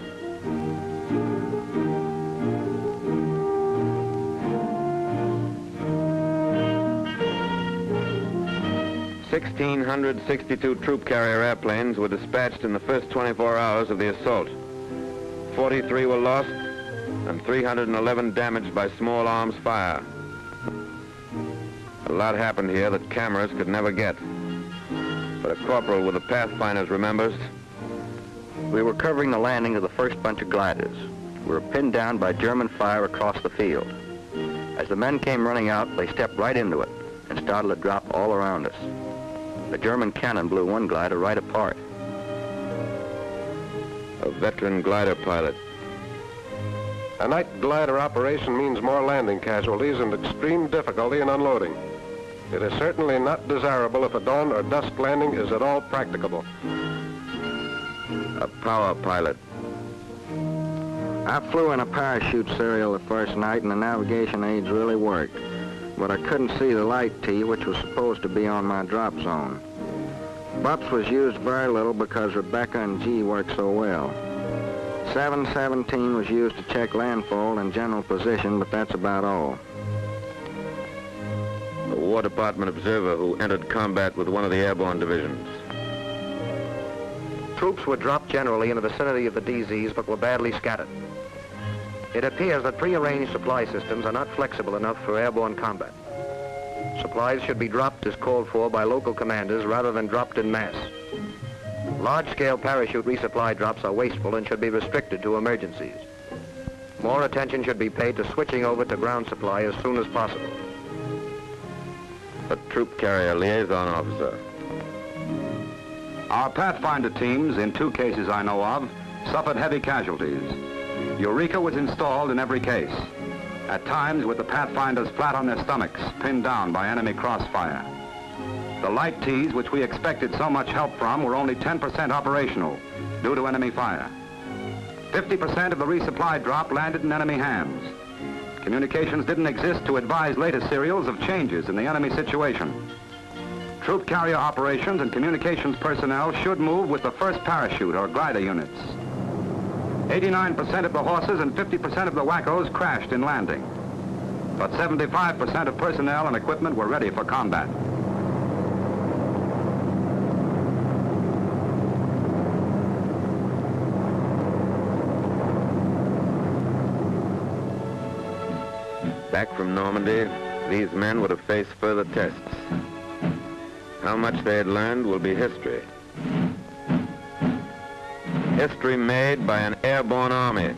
$1,662 troop carrier airplanes were dispatched in the first 24 hours of the assault. 43 were lost and 311 damaged by small arms fire. A lot happened here that cameras could never get. But a corporal with the Pathfinders remembers. We were covering the landing of the first bunch of gliders. We were pinned down by German fire across the field. As the men came running out, they stepped right into it and started to drop all around us. A German cannon blew one glider right apart. A veteran glider pilot. A night glider operation means more landing casualties and extreme difficulty in unloading. It is certainly not desirable if a dawn or dusk landing is at all practicable. A power pilot. I flew in a parachute serial the first night and the navigation aids really worked. But I couldn't see the light T, which was supposed to be on my drop zone. BUPS was used very little because Rebecca and G worked so well. 717 was used to check landfall and general position, but that's about all. A War Department observer who entered combat with one of the airborne divisions. Troops were dropped generally in the vicinity of the DZs, but were badly scattered. It appears that prearranged supply systems are not flexible enough for airborne combat. Supplies should be dropped as called for by local commanders rather than dropped en masse. Large-scale parachute resupply drops are wasteful and should be restricted to emergencies. More attention should be paid to switching over to ground supply as soon as possible. A troop carrier liaison officer. Our Pathfinder teams, in 2 cases I know of, suffered heavy casualties. Eureka was installed in every case, at times with the Pathfinders flat on their stomachs, pinned down by enemy crossfire. The light Ts, which we expected so much help from, were only 10% operational due to enemy fire. 50% of the resupply drop landed in enemy hands. Communications didn't exist to advise later serials of changes in the enemy situation. Troop carrier operations and communications personnel should move with the first parachute or glider units. 89% of the horses and 50% of the wackos crashed in landing, but 75% of personnel and equipment were ready for combat. Back from Normandy, these men would have faced further tests. How much they had learned will be history. History made by an airborne army.